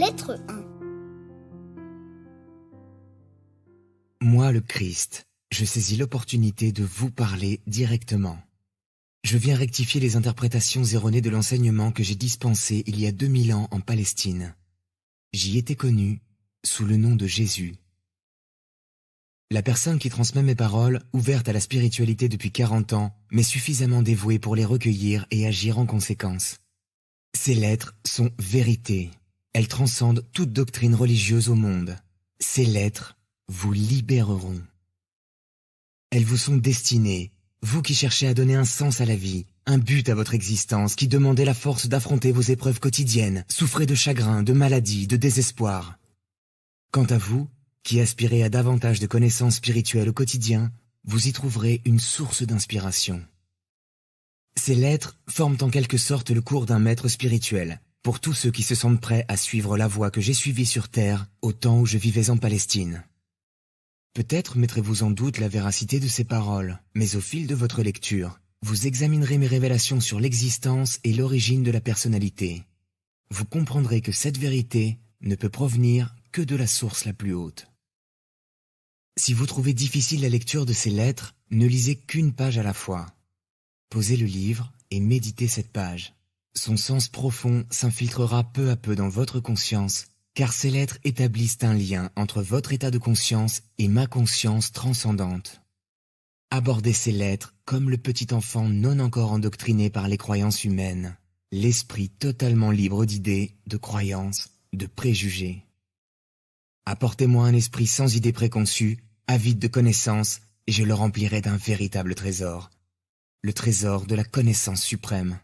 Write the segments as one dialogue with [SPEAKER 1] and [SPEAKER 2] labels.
[SPEAKER 1] Lettre 1.
[SPEAKER 2] Moi, le Christ, je saisis l'opportunité de vous parler directement. Je viens rectifier les interprétations erronées de l'enseignement que j'ai dispensé il y a 2000 ans en Palestine. J'y étais connu sous le nom de Jésus. La personne qui transmet mes paroles, ouverte à la spiritualité depuis 40 ans, m'est suffisamment dévouée pour les recueillir et agir en conséquence. Ces lettres sont vérité. Elles transcendent toute doctrine religieuse au monde. Ces lettres vous libéreront. Elles vous sont destinées, vous qui cherchez à donner un sens à la vie, un but à votre existence, qui demandez la force d'affronter vos épreuves quotidiennes, souffrez de chagrin, de maladie, de désespoir. Quant à vous, qui aspirez à davantage de connaissances spirituelles au quotidien, vous y trouverez une source d'inspiration. Ces lettres forment en quelque sorte le cours d'un maître spirituel, pour tous ceux qui se sentent prêts à suivre la voie que j'ai suivie sur Terre au temps où je vivais en Palestine. Peut-être mettrez-vous en doute la véracité de ces paroles, mais au fil de votre lecture, vous examinerez mes révélations sur l'existence et l'origine de la personnalité. Vous comprendrez que cette vérité ne peut provenir que de la source la plus haute. Si vous trouvez difficile la lecture de ces lettres, ne lisez qu'une page à la fois. Posez le livre et méditez cette page. Son sens profond s'infiltrera peu à peu dans votre conscience, car ces lettres établissent un lien entre votre état de conscience et ma conscience transcendante. Abordez ces lettres comme le petit enfant non encore endoctriné par les croyances humaines, l'esprit totalement libre d'idées, de croyances, de préjugés. Apportez-moi un esprit sans idées préconçues, avide de connaissances, et je le remplirai d'un véritable trésor, le trésor de la connaissance suprême.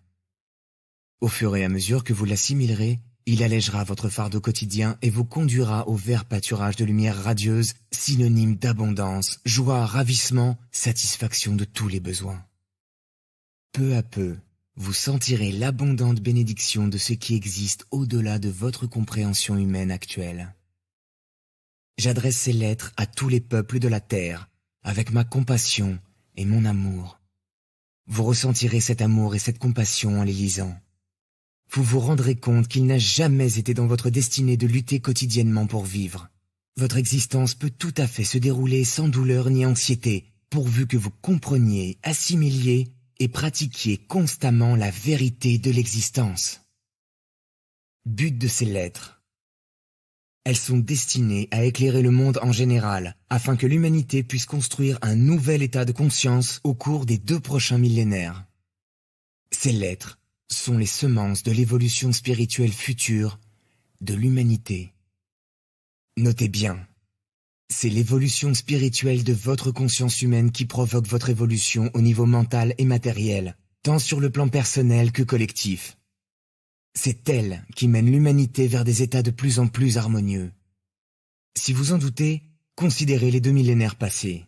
[SPEAKER 2] Au fur et à mesure que vous l'assimilerez, il allégera votre fardeau quotidien et vous conduira au vert pâturage de lumière radieuse, synonyme d'abondance, joie, ravissement, satisfaction de tous les besoins. Peu à peu, vous sentirez l'abondante bénédiction de ce qui existe au-delà de votre compréhension humaine actuelle. J'adresse ces lettres à tous les peuples de la terre, avec ma compassion et mon amour. Vous ressentirez cet amour et cette compassion en les lisant. Vous vous rendrez compte qu'il n'a jamais été dans votre destinée de lutter quotidiennement pour vivre. Votre existence peut tout à fait se dérouler sans douleur ni anxiété, pourvu que vous compreniez, assimiliez et pratiquiez constamment la vérité de l'existence. But de ces lettres. Elles sont destinées à éclairer le monde en général, afin que l'humanité puisse construire un nouvel état de conscience au cours des 2 prochains millénaires. Ces lettres sont les semences de l'évolution spirituelle future de l'humanité. Notez bien, c'est l'évolution spirituelle de votre conscience humaine qui provoque votre évolution au niveau mental et matériel, tant sur le plan personnel que collectif. C'est elle qui mène l'humanité vers des états de plus en plus harmonieux. Si vous en doutez, considérez les 2 millénaires passés.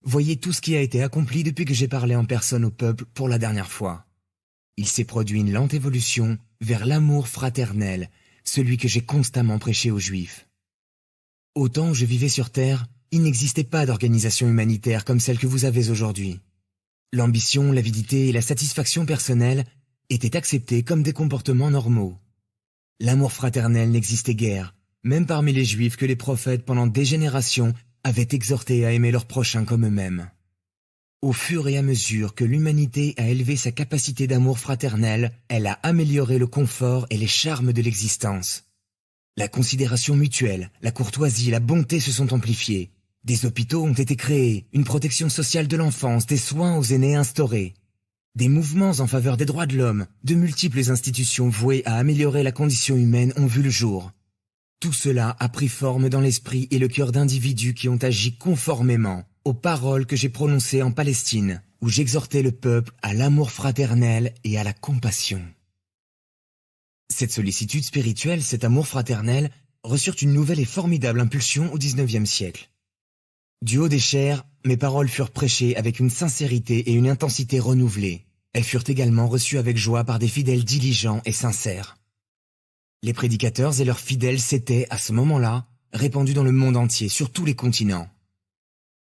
[SPEAKER 2] Voyez tout ce qui a été accompli depuis que j'ai parlé en personne au peuple pour la dernière fois. Il s'est produit une lente évolution vers l'amour fraternel, celui que j'ai constamment prêché aux Juifs. Au temps où je vivais sur Terre, il n'existait pas d'organisation humanitaire comme celle que vous avez aujourd'hui. L'ambition, l'avidité et la satisfaction personnelle étaient acceptés comme des comportements normaux. L'amour fraternel n'existait guère, même parmi les Juifs que les prophètes pendant des générations avaient exhorté à aimer leurs prochains comme eux-mêmes. Au fur et à mesure que l'humanité a élevé sa capacité d'amour fraternel, elle a amélioré le confort et les charmes de l'existence. La considération mutuelle, la courtoisie, la bonté se sont amplifiées. Des hôpitaux ont été créés, une protection sociale de l'enfance, des soins aux aînés instaurés. Des mouvements en faveur des droits de l'homme, de multiples institutions vouées à améliorer la condition humaine ont vu le jour. Tout cela a pris forme dans l'esprit et le cœur d'individus qui ont agi conformément aux paroles que j'ai prononcées en Palestine, où j'exhortais le peuple à l'amour fraternel et à la compassion. Cette sollicitude spirituelle, cet amour fraternel, reçurent une nouvelle et formidable impulsion au XIXe siècle. Du haut des chairs, mes paroles furent prêchées avec une sincérité et une intensité renouvelées. Elles furent également reçues avec joie par des fidèles diligents et sincères. Les prédicateurs et leurs fidèles s'étaient, à ce moment-là, répandus dans le monde entier, sur tous les continents.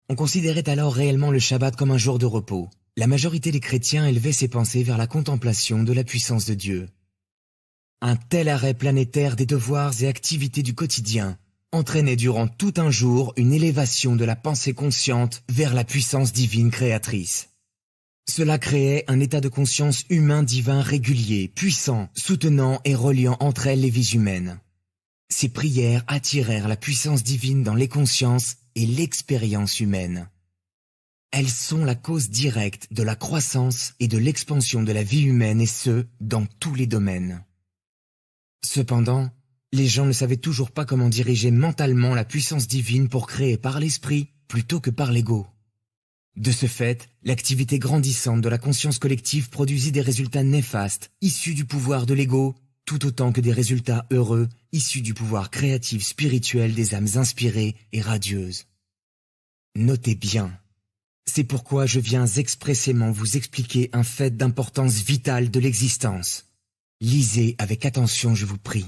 [SPEAKER 2] On considérait alors réellement le Shabbat comme un jour de repos. La majorité des chrétiens élevaient ses pensées vers la contemplation de la puissance de Dieu. Un tel arrêt planétaire des devoirs et activités du quotidien entraînait durant tout un jour une élévation de la pensée consciente vers la puissance divine créatrice. Cela créait un état de conscience humain divin régulier, puissant, soutenant et reliant entre elles les vies humaines. Ces prières attirèrent la puissance divine dans les consciences et l'expérience humaine. Elles sont la cause directe de la croissance et de l'expansion de la vie humaine, et ce, dans tous les domaines. Cependant, les gens ne savaient toujours pas comment diriger mentalement la puissance divine pour créer par l'esprit plutôt que par l'ego. De ce fait, l'activité grandissante de la conscience collective produisit des résultats néfastes issus du pouvoir de l'ego, tout autant que des résultats heureux issus du pouvoir créatif spirituel des âmes inspirées et radieuses. Notez bien, c'est pourquoi je viens expressément vous expliquer un fait d'importance vitale de l'existence. Lisez avec attention, je vous prie.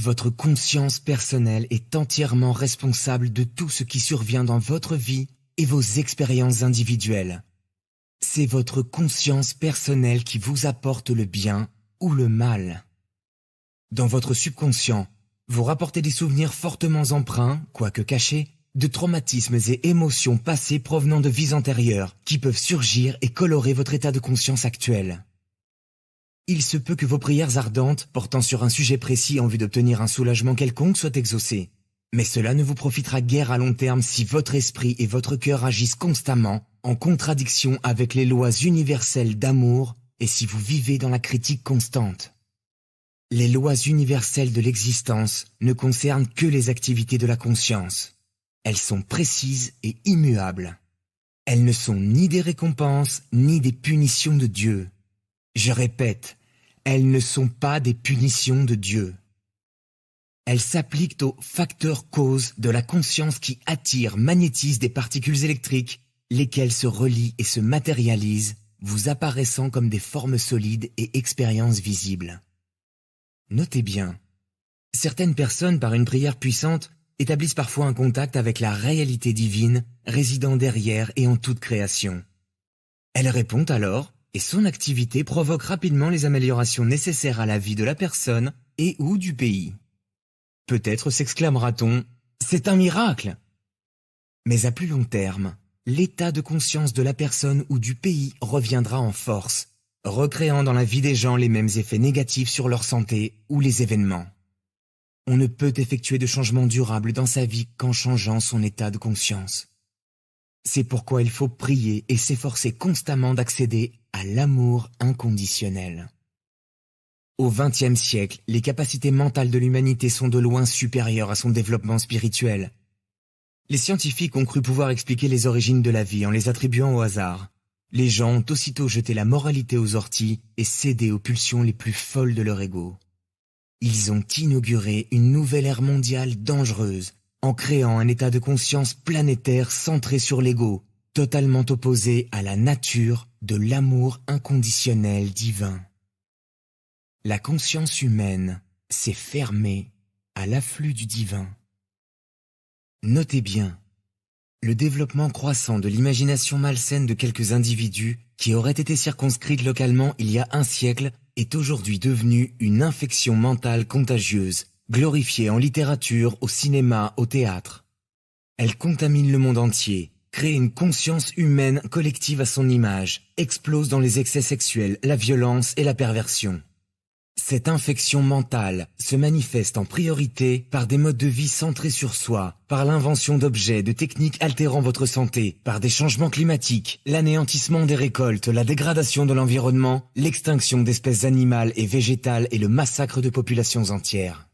[SPEAKER 2] Votre conscience personnelle est entièrement responsable de tout ce qui survient dans votre vie et vos expériences individuelles. C'est votre conscience personnelle qui vous apporte le bien ou le mal. Dans votre subconscient, vous rapportez des souvenirs fortement empreints, quoique cachés, de traumatismes et émotions passées provenant de vies antérieures qui peuvent surgir et colorer votre état de conscience actuel. Il se peut que vos prières ardentes portant sur un sujet précis en vue d'obtenir un soulagement quelconque soient exaucées. Mais cela ne vous profitera guère à long terme si votre esprit et votre cœur agissent constamment en contradiction avec les lois universelles d'amour et si vous vivez dans la critique constante. Les lois universelles de l'existence ne concernent que les activités de la conscience. Elles sont précises et immuables. Elles ne sont ni des récompenses ni des punitions de Dieu. Je répète, elles ne sont pas des punitions de Dieu. Elles s'appliquent aux facteurs causes de la conscience qui attirent, magnétisent des particules électriques, lesquelles se relient et se matérialisent, vous apparaissant comme des formes solides et expériences visibles. Notez bien, certaines personnes, par une prière puissante, établissent parfois un contact avec la réalité divine résidant derrière et en toute création. Elle répond alors, et son activité provoque rapidement les améliorations nécessaires à la vie de la personne et ou du pays. Peut-être s'exclamera-t-on « C'est un miracle !» Mais à plus long terme, l'état de conscience de la personne ou du pays reviendra en force, recréant dans la vie des gens les mêmes effets négatifs sur leur santé ou les événements. On ne peut effectuer de changement durable dans sa vie qu'en changeant son état de conscience. C'est pourquoi il faut prier et s'efforcer constamment d'accéder à l'amour inconditionnel. Au XXe siècle, les capacités mentales de l'humanité sont de loin supérieures à son développement spirituel. Les scientifiques ont cru pouvoir expliquer les origines de la vie en les attribuant au hasard. Les gens ont aussitôt jeté la moralité aux orties et cédé aux pulsions les plus folles de leur ego. Ils ont inauguré une nouvelle ère mondiale dangereuse, en créant un état de conscience planétaire centré sur l'ego, totalement opposé à la nature de l'amour inconditionnel divin. La conscience humaine s'est fermée à l'afflux du divin. Notez bien, le développement croissant de l'imagination malsaine de quelques individus qui auraient été circonscrites localement il y a un siècle est aujourd'hui devenu une infection mentale contagieuse, glorifiée en littérature, au cinéma, au théâtre. Elle contamine le monde entier, crée une conscience humaine collective à son image, explose dans les excès sexuels, la violence et la perversion. Cette infection mentale se manifeste en priorité par des modes de vie centrés sur soi, par l'invention d'objets, de techniques altérant votre santé, par des changements climatiques, l'anéantissement des récoltes, la dégradation de l'environnement, l'extinction d'espèces animales et végétales et le massacre de populations entières.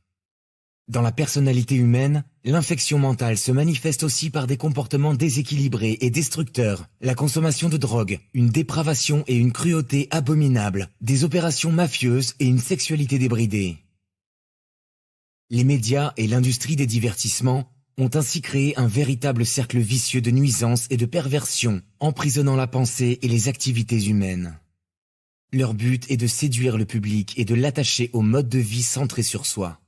[SPEAKER 2] Dans la personnalité humaine, l'infection mentale se manifeste aussi par des comportements déséquilibrés et destructeurs, la consommation de drogue, une dépravation et une cruauté abominables, des opérations mafieuses et une sexualité débridée. Les médias et l'industrie des divertissements ont ainsi créé un véritable cercle vicieux de nuisances et de perversion, emprisonnant la pensée et les activités humaines. Leur but est de séduire le public et de l'attacher au mode de vie centré sur soi.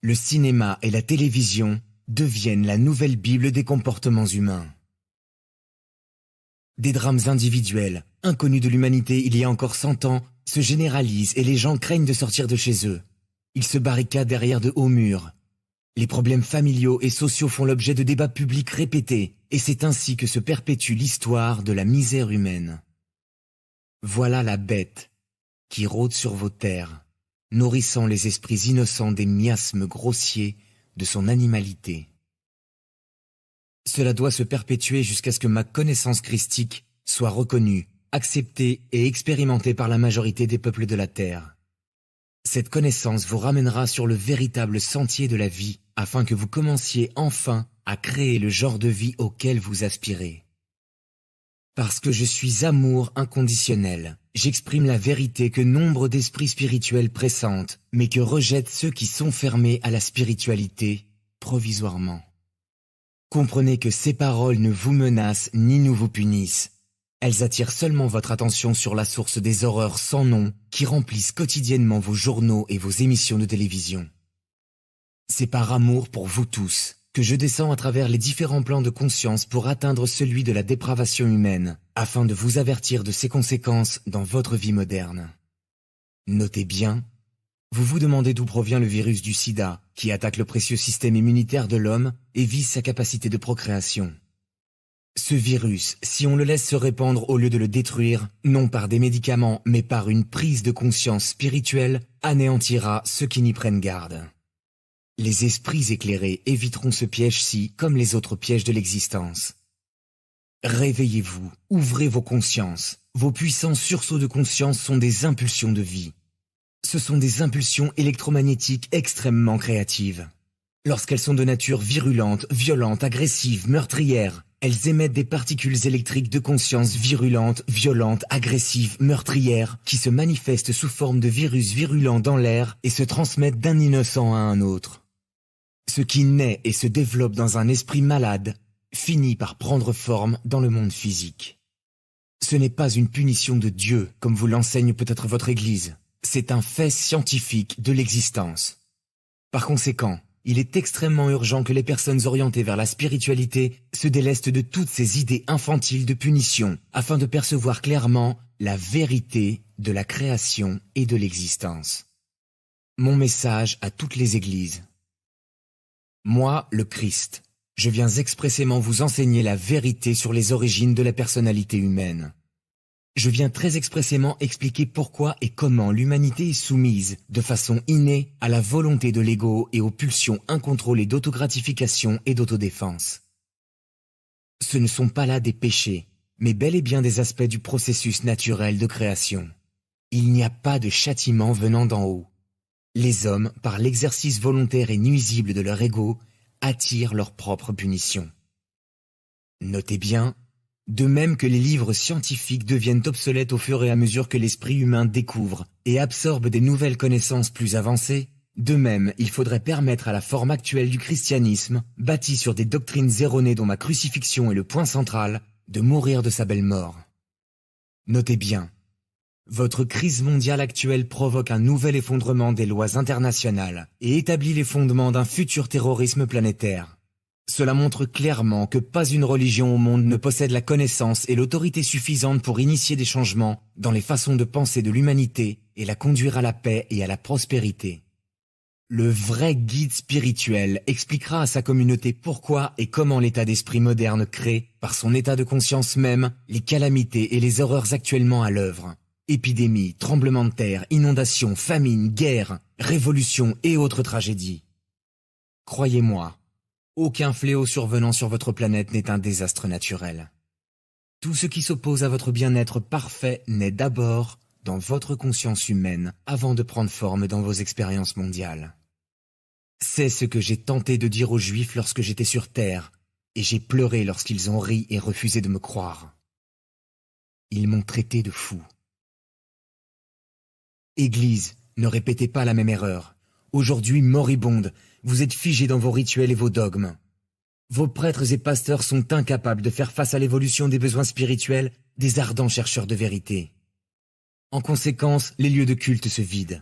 [SPEAKER 2] Le cinéma et la télévision deviennent la nouvelle Bible des comportements humains. Des drames individuels, inconnus de l'humanité il y a encore 100 ans, se généralise et les gens craignent de sortir de chez eux. Ils se barricadent derrière de hauts murs. Les problèmes familiaux et sociaux font l'objet de débats publics répétés, et c'est ainsi que se perpétue l'histoire de la misère humaine. Voilà la bête qui rôde sur vos terres, nourrissant les esprits innocents des miasmes grossiers de son animalité. Cela doit se perpétuer jusqu'à ce que ma connaissance christique soit reconnue, acceptée et expérimentée par la majorité des peuples de la terre. Cette connaissance vous ramènera sur le véritable sentier de la vie, afin que vous commenciez enfin à créer le genre de vie auquel vous aspirez. Parce que je suis amour inconditionnel, j'exprime la vérité que nombre d'esprits spirituels pressentent, mais que rejettent ceux qui sont fermés à la spiritualité, provisoirement. Comprenez que ces paroles ne vous menacent ni ne vous punissent. Elles attirent seulement votre attention sur la source des horreurs sans nom qui remplissent quotidiennement vos journaux et vos émissions de télévision. C'est par amour pour vous tous que je descends à travers les différents plans de conscience pour atteindre celui de la dépravation humaine, afin de vous avertir de ses conséquences dans votre vie moderne. Notez bien, vous vous demandez d'où provient le virus du sida, qui attaque le précieux système immunitaire de l'homme et vise sa capacité de procréation. Ce virus, si on le laisse se répandre au lieu de le détruire, non par des médicaments, mais par une prise de conscience spirituelle, anéantira ceux qui n'y prennent garde. Les esprits éclairés éviteront ce piège-ci comme les autres pièges de l'existence. Réveillez-vous, ouvrez vos consciences. Vos puissants sursauts de conscience sont des impulsions de vie. Ce sont des impulsions électromagnétiques extrêmement créatives. Lorsqu'elles sont de nature virulente, violente, agressive, meurtrière, elles émettent des particules électriques de conscience virulentes, violentes, agressives, meurtrières, qui se manifestent sous forme de virus virulents dans l'air et se transmettent d'un innocent à un autre. Ce qui naît et se développe dans un esprit malade finit par prendre forme dans le monde physique. Ce n'est pas une punition de Dieu, comme vous l'enseigne peut-être votre Église. C'est un fait scientifique de l'existence. Par conséquent, il est extrêmement urgent que les personnes orientées vers la spiritualité se délestent de toutes ces idées infantiles de punition, afin de percevoir clairement la vérité de la création et de l'existence. Mon message à toutes les églises. Moi, le Christ, je viens expressément vous enseigner la vérité sur les origines de la personnalité humaine. Je viens très expressément expliquer pourquoi et comment l'humanité est soumise, de façon innée, à la volonté de l'ego et aux pulsions incontrôlées d'autogratification et d'autodéfense. Ce ne sont pas là des péchés, mais bel et bien des aspects du processus naturel de création. Il n'y a pas de châtiment venant d'en haut. Les hommes, par l'exercice volontaire et nuisible de leur ego, attirent leur propre punition. Notez bien, de même que les livres scientifiques deviennent obsolètes au fur et à mesure que l'esprit humain découvre et absorbe des nouvelles connaissances plus avancées, de même il faudrait permettre à la forme actuelle du christianisme, bâtie sur des doctrines erronées dont ma crucifixion est le point central, de mourir de sa belle mort. Notez bien, votre crise mondiale actuelle provoque un nouvel effondrement des lois internationales et établit les fondements d'un futur terrorisme planétaire. Cela montre clairement que pas une religion au monde ne possède la connaissance et l'autorité suffisante pour initier des changements dans les façons de penser de l'humanité et la conduire à la paix et à la prospérité. Le vrai guide spirituel expliquera à sa communauté pourquoi et comment l'état d'esprit moderne crée, par son état de conscience même, les calamités et les horreurs actuellement à l'œuvre. Épidémies, tremblements de terre, inondations, famines, guerres, révolutions et autres tragédies. Croyez-moi, aucun fléau survenant sur votre planète n'est un désastre naturel. Tout ce qui s'oppose à votre bien-être parfait naît d'abord dans votre conscience humaine avant de prendre forme dans vos expériences mondiales. C'est ce que j'ai tenté de dire aux Juifs lorsque j'étais sur Terre, et j'ai pleuré lorsqu'ils ont ri et refusé de me croire. Ils m'ont traité de fou. Église, ne répétez pas la même erreur. Aujourd'hui moribonde, vous êtes figés dans vos rituels et vos dogmes. Vos prêtres et pasteurs sont incapables de faire face à l'évolution des besoins spirituels des ardents chercheurs de vérité. En conséquence, les lieux de culte se vident.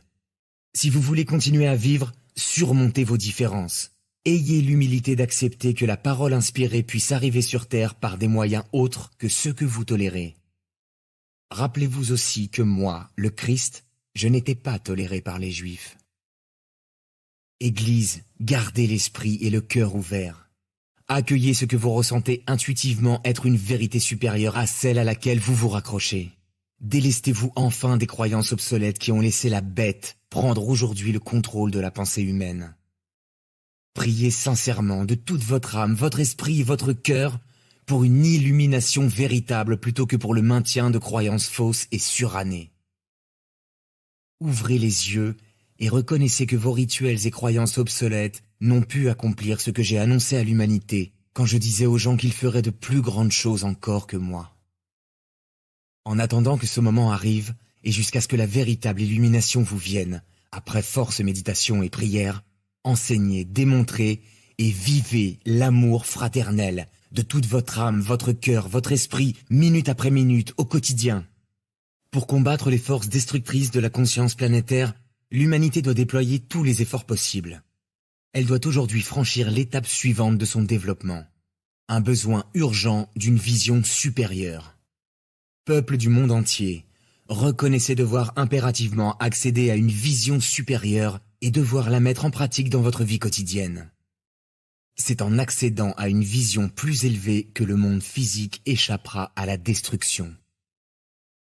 [SPEAKER 2] Si vous voulez continuer à vivre, surmontez vos différences. Ayez l'humilité d'accepter que la parole inspirée puisse arriver sur terre par des moyens autres que ceux que vous tolérez. Rappelez-vous aussi que moi, le Christ, je n'étais pas toléré par les Juifs. Église, gardez l'esprit et le cœur ouverts. Accueillez ce que vous ressentez intuitivement être une vérité supérieure à celle à laquelle vous vous raccrochez. Délestez-vous enfin des croyances obsolètes qui ont laissé la bête prendre aujourd'hui le contrôle de la pensée humaine. Priez sincèrement de toute votre âme, votre esprit et votre cœur pour une illumination véritable plutôt que pour le maintien de croyances fausses et surannées. Ouvrez les yeux et reconnaissez que vos rituels et croyances obsolètes n'ont pu accomplir ce que j'ai annoncé à l'humanité quand je disais aux gens qu'ils feraient de plus grandes choses encore que moi. En attendant que ce moment arrive et jusqu'à ce que la véritable illumination vous vienne, après force méditation et prière, enseignez, démontrez et vivez l'amour fraternel de toute votre âme, votre cœur, votre esprit, minute après minute, au quotidien. Pour combattre les forces destructrices de la conscience planétaire, l'humanité doit déployer tous les efforts possibles. Elle doit aujourd'hui franchir l'étape suivante de son développement. Un besoin urgent d'une vision supérieure. Peuple du monde entier, reconnaissez devoir impérativement accéder à une vision supérieure et devoir la mettre en pratique dans votre vie quotidienne. C'est en accédant à une vision plus élevée que le monde physique échappera à la destruction.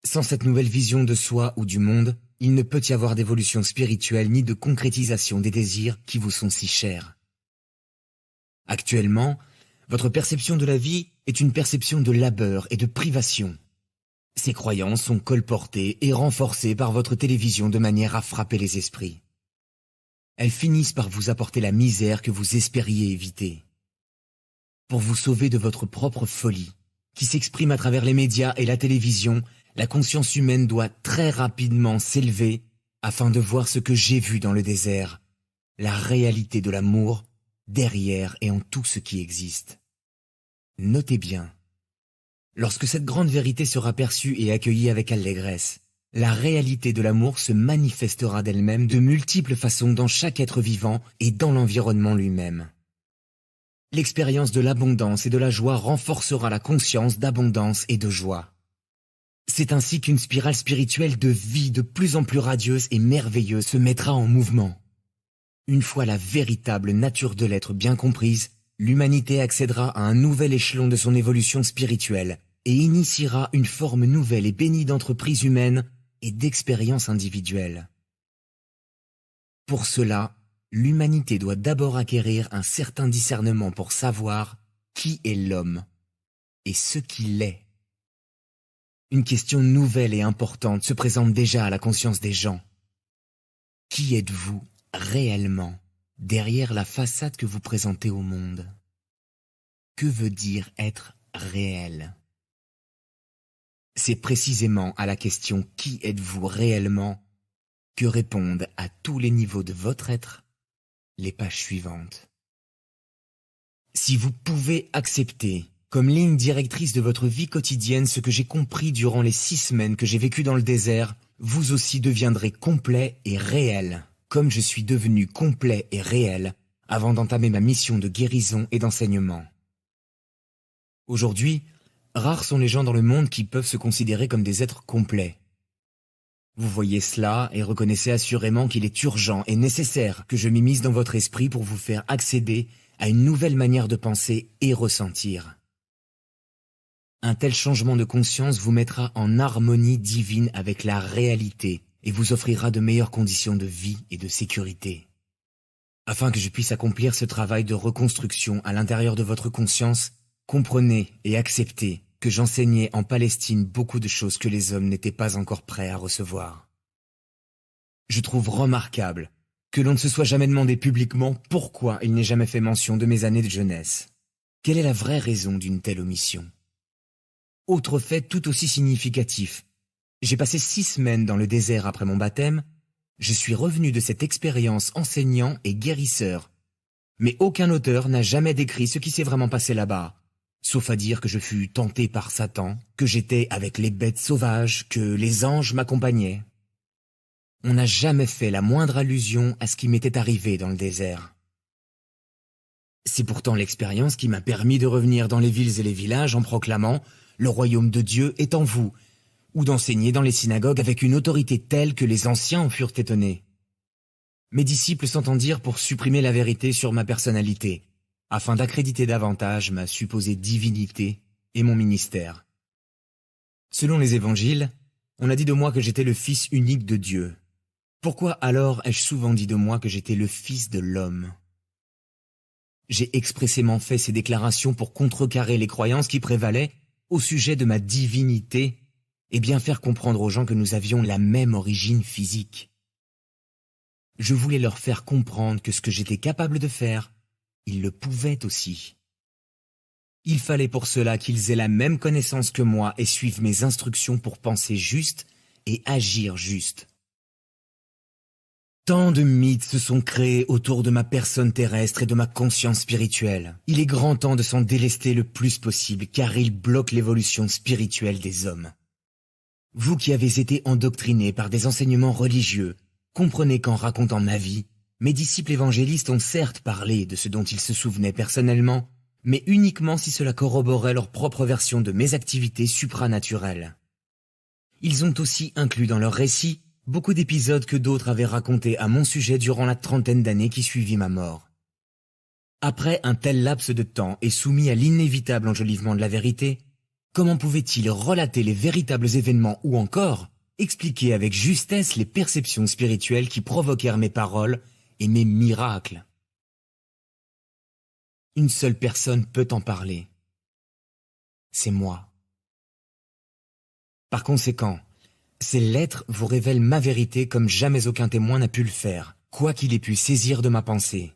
[SPEAKER 2] Sans cette nouvelle vision de soi ou du monde, il ne peut y avoir d'évolution spirituelle ni de concrétisation des désirs qui vous sont si chers. Actuellement, votre perception de la vie est une perception de labeur et de privation. Ces croyances sont colportées et renforcées par votre télévision de manière à frapper les esprits. Elles finissent par vous apporter la misère que vous espériez éviter. Pour vous sauver de votre propre folie, qui s'exprime à travers les médias et la télévision, la conscience humaine doit très rapidement s'élever afin de voir ce que j'ai vu dans le désert, la réalité de l'amour derrière et en tout ce qui existe. Notez bien, lorsque cette grande vérité sera perçue et accueillie avec allégresse, la réalité de l'amour se manifestera d'elle-même de multiples façons dans chaque être vivant et dans l'environnement lui-même. L'expérience de l'abondance et de la joie renforcera la conscience d'abondance et de joie. C'est ainsi qu'une spirale spirituelle de vie de plus en plus radieuse et merveilleuse se mettra en mouvement. Une fois la véritable nature de l'être bien comprise, l'humanité accédera à un nouvel échelon de son évolution spirituelle et initiera une forme nouvelle et bénie d'entreprise humaine et d'expérience individuelle. Pour cela, l'humanité doit d'abord acquérir un certain discernement pour savoir qui est l'homme et ce qu'il est. Une question nouvelle et importante se présente déjà à la conscience des gens. Qui êtes-vous réellement derrière la façade que vous présentez au monde? Que veut dire être réel? C'est précisément à la question « Qui êtes-vous réellement ?» que répondent à tous les niveaux de votre être les pages suivantes. Si vous pouvez accepter comme ligne directrice de votre vie quotidienne ce que j'ai compris durant les 6 semaines que j'ai vécues dans le désert, vous aussi deviendrez complet et réel, comme je suis devenu complet et réel avant d'entamer ma mission de guérison et d'enseignement. Aujourd'hui, rares sont les gens dans le monde qui peuvent se considérer comme des êtres complets. Vous voyez cela et reconnaissez assurément qu'il est urgent et nécessaire que je m'immisce dans votre esprit pour vous faire accéder à une nouvelle manière de penser et ressentir. Un tel changement de conscience vous mettra en harmonie divine avec la réalité et vous offrira de meilleures conditions de vie et de sécurité. Afin que je puisse accomplir ce travail de reconstruction à l'intérieur de votre conscience, comprenez et acceptez que j'enseignais en Palestine beaucoup de choses que les hommes n'étaient pas encore prêts à recevoir. Je trouve remarquable que l'on ne se soit jamais demandé publiquement pourquoi il n'est jamais fait mention de mes années de jeunesse. Quelle est la vraie raison d'une telle omission? Autre fait tout aussi significatif, j'ai passé 6 semaines dans le désert après mon baptême, je suis revenu de cette expérience enseignant et guérisseur, mais aucun auteur n'a jamais décrit ce qui s'est vraiment passé là-bas. Sauf à dire que je fus tenté par Satan, que j'étais avec les bêtes sauvages, que les anges m'accompagnaient. On n'a jamais fait la moindre allusion à ce qui m'était arrivé dans le désert. C'est pourtant l'expérience qui m'a permis de revenir dans les villes et les villages en proclamant « Le royaume de Dieu est en vous », ou d'enseigner dans les synagogues avec une autorité telle que les anciens en furent étonnés. Mes disciples s'entendirent pour supprimer la vérité sur ma personnalité, afin d'accréditer davantage ma supposée divinité et mon ministère. Selon les évangiles, on a dit de moi que j'étais le Fils unique de Dieu. Pourquoi alors ai-je souvent dit de moi que j'étais le Fils de l'homme? J'ai expressément fait ces déclarations pour contrecarrer les croyances qui prévalaient au sujet de ma divinité et bien faire comprendre aux gens que nous avions la même origine physique. Je voulais leur faire comprendre que ce que j'étais capable de faire, ils le pouvaient aussi. Il fallait pour cela qu'ils aient la même connaissance que moi et suivent mes instructions pour penser juste et agir juste. Tant de mythes se sont créés autour de ma personne terrestre et de ma conscience spirituelle. Il est grand temps de s'en délester le plus possible car ils bloquent l'évolution spirituelle des hommes. Vous qui avez été endoctrinés par des enseignements religieux, comprenez qu'en racontant ma vie, mes disciples évangélistes ont certes parlé de ce dont ils se souvenaient personnellement, mais uniquement si cela corroborait leur propre version de mes activités supranaturelles. Ils ont aussi inclus dans leur récit beaucoup d'épisodes que d'autres avaient racontés à mon sujet durant la 30aine d'années qui suivit ma mort. Après un tel laps de temps et soumis à l'inévitable enjolivement de la vérité, comment pouvaient-ils relater les véritables événements ou encore expliquer avec justesse les perceptions spirituelles qui provoquèrent mes paroles et mes miracles? Une seule personne peut en parler. C'est moi. Par conséquent, ces lettres vous révèlent ma vérité comme jamais aucun témoin n'a pu le faire, quoi qu'il ait pu saisir de ma pensée.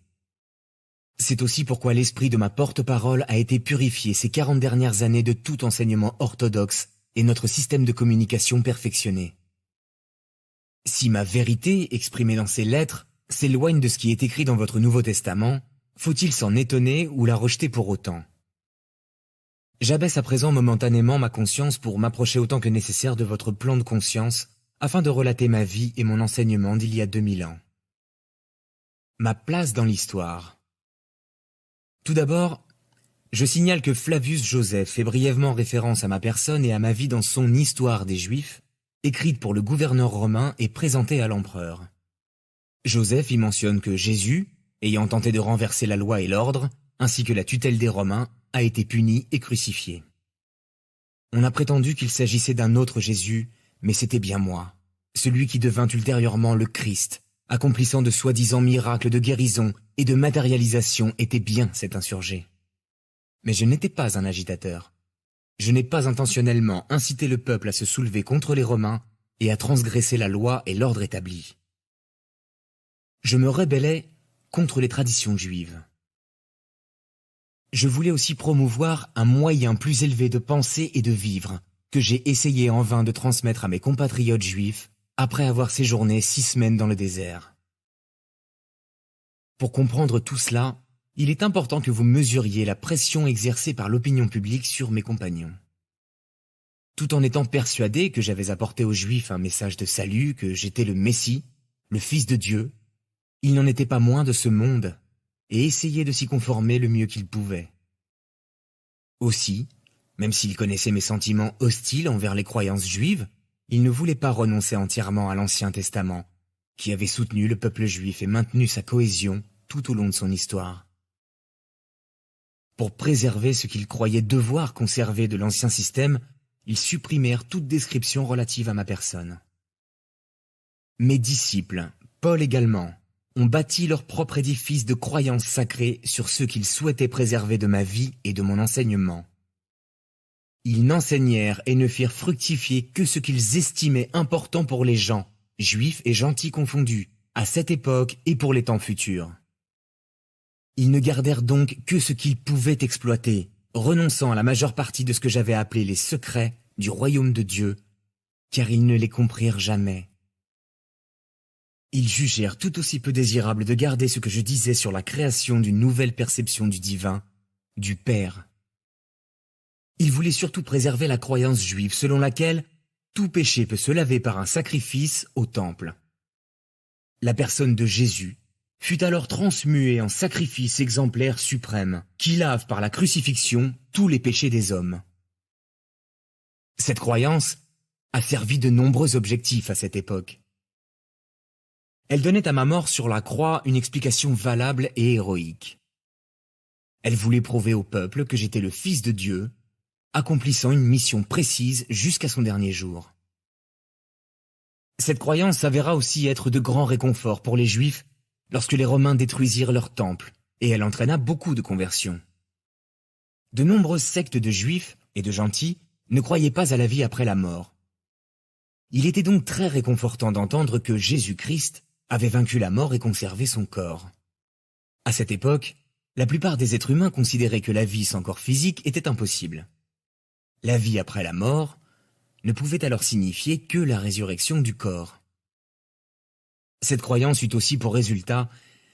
[SPEAKER 2] C'est aussi pourquoi l'esprit de ma porte-parole a été purifié ces 40 dernières années de tout enseignement orthodoxe et notre système de communication perfectionné. Si ma vérité, exprimée dans ces lettres, s'éloigne de ce qui est écrit dans votre Nouveau Testament, faut-il s'en étonner ou la rejeter pour autant? J'abaisse à présent momentanément ma conscience pour m'approcher autant que nécessaire de votre plan de conscience afin de relater ma vie et mon enseignement d'il y a 2000 ans. Ma place dans l'histoire. Tout d'abord, je signale que Flavius Joseph fait brièvement référence à ma personne et à ma vie dans son Histoire des Juifs, écrite pour le gouverneur romain et présentée à l'empereur. Joseph y mentionne que Jésus, ayant tenté de renverser la loi et l'ordre, ainsi que la tutelle des Romains, a été puni et crucifié. On a prétendu qu'il s'agissait d'un autre Jésus, mais c'était bien moi, celui qui devint ultérieurement le Christ, accomplissant de soi-disant miracles de guérison et de matérialisation était bien cet insurgé. Mais je n'étais pas un agitateur. Je n'ai pas intentionnellement incité le peuple à se soulever contre les Romains et à transgresser la loi et l'ordre établi. Je me rébellais contre les traditions juives. Je voulais aussi promouvoir un moyen plus élevé de penser et de vivre, que j'ai essayé en vain de transmettre à mes compatriotes juifs après avoir séjourné 6 semaines dans le désert. Pour comprendre tout cela, il est important que vous mesuriez la pression exercée par l'opinion publique sur mes compagnons. Tout en étant persuadé que j'avais apporté aux Juifs un message de salut, que j'étais le Messie, le Fils de Dieu, ils n'en étaient pas moins de ce monde, et essayaient de s'y conformer le mieux qu'ils pouvaient. Aussi, même s'ils connaissaient mes sentiments hostiles envers les croyances juives, ils ne voulaient pas renoncer entièrement à l'Ancien Testament, qui avait soutenu le peuple juif et maintenu sa cohésion tout au long de son histoire. Pour préserver ce qu'ils croyaient devoir conserver de l'ancien système, ils supprimèrent toute description relative à ma personne. Mes disciples, Paul également, ont bâti leur propre édifice de croyances sacrées sur ce qu'ils souhaitaient préserver de ma vie et de mon enseignement. Ils n'enseignèrent et ne firent fructifier que ce qu'ils estimaient important pour les gens, juifs et gentils confondus, à cette époque et pour les temps futurs. Ils ne gardèrent donc que ce qu'ils pouvaient exploiter, renonçant à la majeure partie de ce que j'avais appelé les secrets du royaume de Dieu, car ils ne les comprirent jamais. Ils jugèrent tout aussi peu désirable de garder ce que je disais sur la création d'une nouvelle perception du divin, du Père. Ils voulaient surtout préserver la croyance juive selon laquelle tout péché peut se laver par un sacrifice au temple. La personne de Jésus fut alors transmuée en sacrifice exemplaire suprême, qui lave par la crucifixion tous les péchés des hommes. Cette croyance a servi de nombreux objectifs à cette époque. Elle donnait à ma mort sur la croix une explication valable et héroïque. Elle voulait prouver au peuple que j'étais le Fils de Dieu, accomplissant une mission précise jusqu'à son dernier jour. Cette croyance s'avéra aussi être de grands réconforts pour les Juifs lorsque les Romains détruisirent leur temple, et elle entraîna beaucoup de conversions. De nombreuses sectes de Juifs et de gentils ne croyaient pas à la vie après la mort. Il était donc très réconfortant d'entendre que Jésus-Christ avait vaincu la mort et conservé son corps. À cette époque, la plupart des êtres humains considéraient que la vie sans corps physique était impossible. La vie après la mort ne pouvait alors signifier que la résurrection du corps. Cette croyance eut aussi pour résultat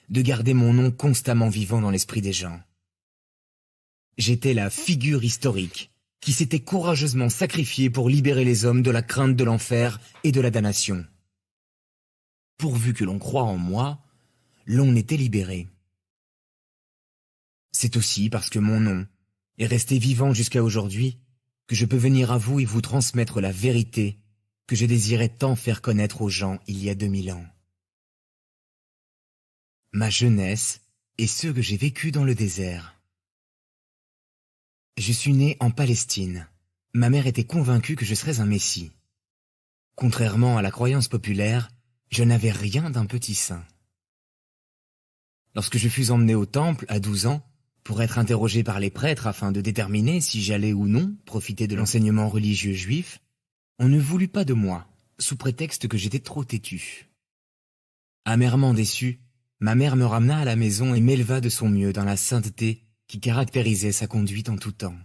[SPEAKER 2] de garder mon nom constamment vivant dans l'esprit des gens. J'étais la figure historique qui s'était courageusement sacrifiée pour libérer les hommes de la crainte de l'enfer et de la damnation. Pourvu que l'on croie en moi, l'on était libéré. C'est aussi parce que mon nom est resté vivant jusqu'à aujourd'hui que je peux venir à vous et vous transmettre la vérité que je désirais tant faire connaître aux gens il y a 2000 ans. Ma jeunesse et ce que j'ai vécu dans le désert. Je suis né en Palestine. Ma mère était convaincue que je serais un messie. Contrairement à la croyance populaire, je n'avais rien d'un petit saint. Lorsque je fus emmené au temple à 12 ans, pour être interrogé par les prêtres afin de déterminer si j'allais ou non profiter de l'enseignement religieux juif, on ne voulut pas de moi, sous prétexte que j'étais trop têtu. Amèrement déçu, ma mère me ramena à la maison et m'éleva de son mieux dans la sainteté qui caractérisait sa conduite en tout temps.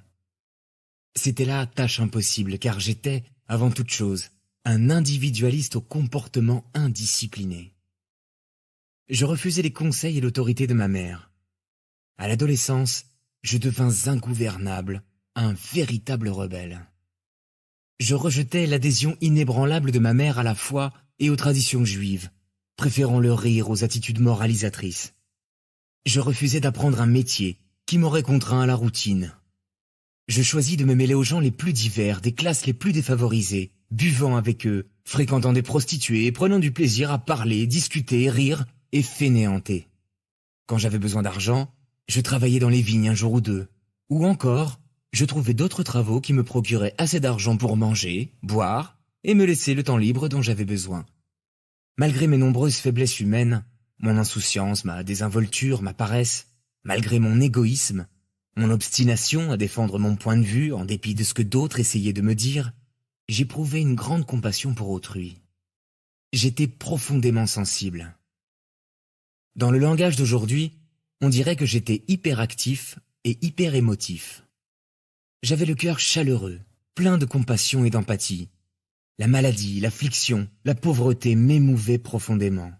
[SPEAKER 2] C'était là tâche impossible, car j'étais, avant toute chose, un individualiste au comportement indiscipliné. Je refusais les conseils et l'autorité de ma mère. À l'adolescence, je devins ingouvernable, un véritable rebelle. Je rejetais l'adhésion inébranlable de ma mère à la foi et aux traditions juives, préférant le rire aux attitudes moralisatrices. Je refusais d'apprendre un métier qui m'aurait contraint à la routine. Je choisis de me mêler aux gens les plus divers, des classes les plus défavorisées, buvant avec eux, fréquentant des prostituées et prenant du plaisir à parler, discuter, rire et fainéanter. Quand j'avais besoin d'argent, je travaillais dans les vignes un jour ou deux. Ou encore, je trouvais d'autres travaux qui me procuraient assez d'argent pour manger, boire et me laisser le temps libre dont j'avais besoin. Malgré mes nombreuses faiblesses humaines, mon insouciance, ma désinvolture, ma paresse, malgré mon égoïsme, mon obstination à défendre mon point de vue en dépit de ce que d'autres essayaient de me dire, j'éprouvais une grande compassion pour autrui. J'étais profondément sensible. Dans le langage d'aujourd'hui, on dirait que j'étais hyperactif et hyper émotif. J'avais le cœur chaleureux, plein de compassion et d'empathie. La maladie, l'affliction, la pauvreté m'émouvaient profondément.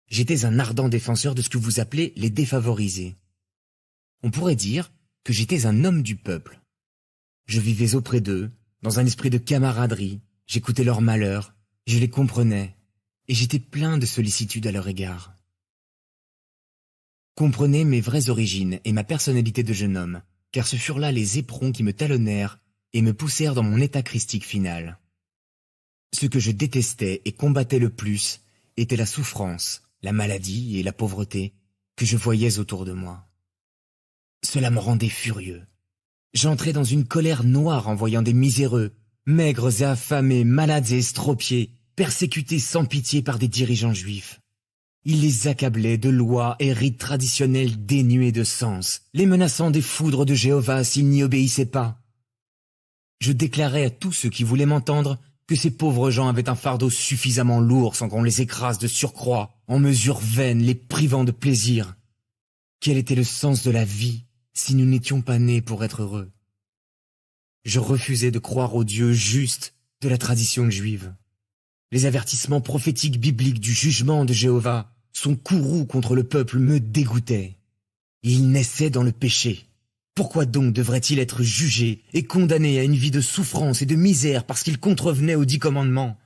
[SPEAKER 2] J'étais un ardent défenseur de ce que vous appelez les défavorisés. On pourrait dire que j'étais un homme du peuple. Je vivais auprès d'eux, dans un esprit de camaraderie, j'écoutais leurs malheurs, je les comprenais, et j'étais plein de sollicitude à leur égard. Comprenez mes vraies origines et ma personnalité de jeune homme, car ce furent là les éperons qui me talonnèrent et me poussèrent dans mon état christique final. Ce que je détestais et combattais le plus était la souffrance, la maladie et la pauvreté que je voyais autour de moi. Cela me rendait furieux. J'entrais dans une colère noire en voyant des miséreux, maigres et affamés, malades et estropiés, persécutés sans pitié par des dirigeants juifs. Ils les accablaient de lois et rites traditionnels dénués de sens, les menaçant des foudres de Jéhovah s'ils n'y obéissaient pas. Je déclarais à tous ceux qui voulaient m'entendre que ces pauvres gens avaient un fardeau suffisamment lourd sans qu'on les écrase de surcroît, en mesure vaine, les privant de plaisir. Quel était le sens de la vie si nous n'étions pas nés pour être heureux? Je refusais de croire au Dieu juste de la tradition juive. Les avertissements prophétiques bibliques du jugement de Jéhovah, son courroux contre le peuple me dégoûtaient. Il naissait dans le péché. Pourquoi donc devrait-il être jugé et condamné à une vie de souffrance et de misère parce qu'il contrevenait aux 10 commandements?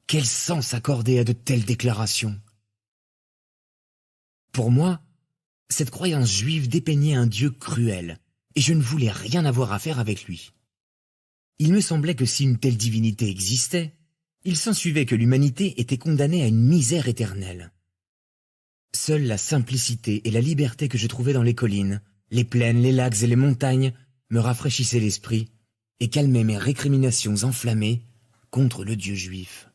[SPEAKER 2] Quel sens accorder à de telles déclarations? Pour moi, cette croyance juive dépeignait un Dieu cruel, et je ne voulais rien avoir à faire avec lui. Il me semblait que si une telle divinité existait, il s'ensuivait que l'humanité était condamnée à une misère éternelle. Seule la simplicité et la liberté que je trouvais dans les collines, les plaines, les lacs et les montagnes me rafraîchissaient l'esprit et calmaient mes récriminations enflammées contre le Dieu juif.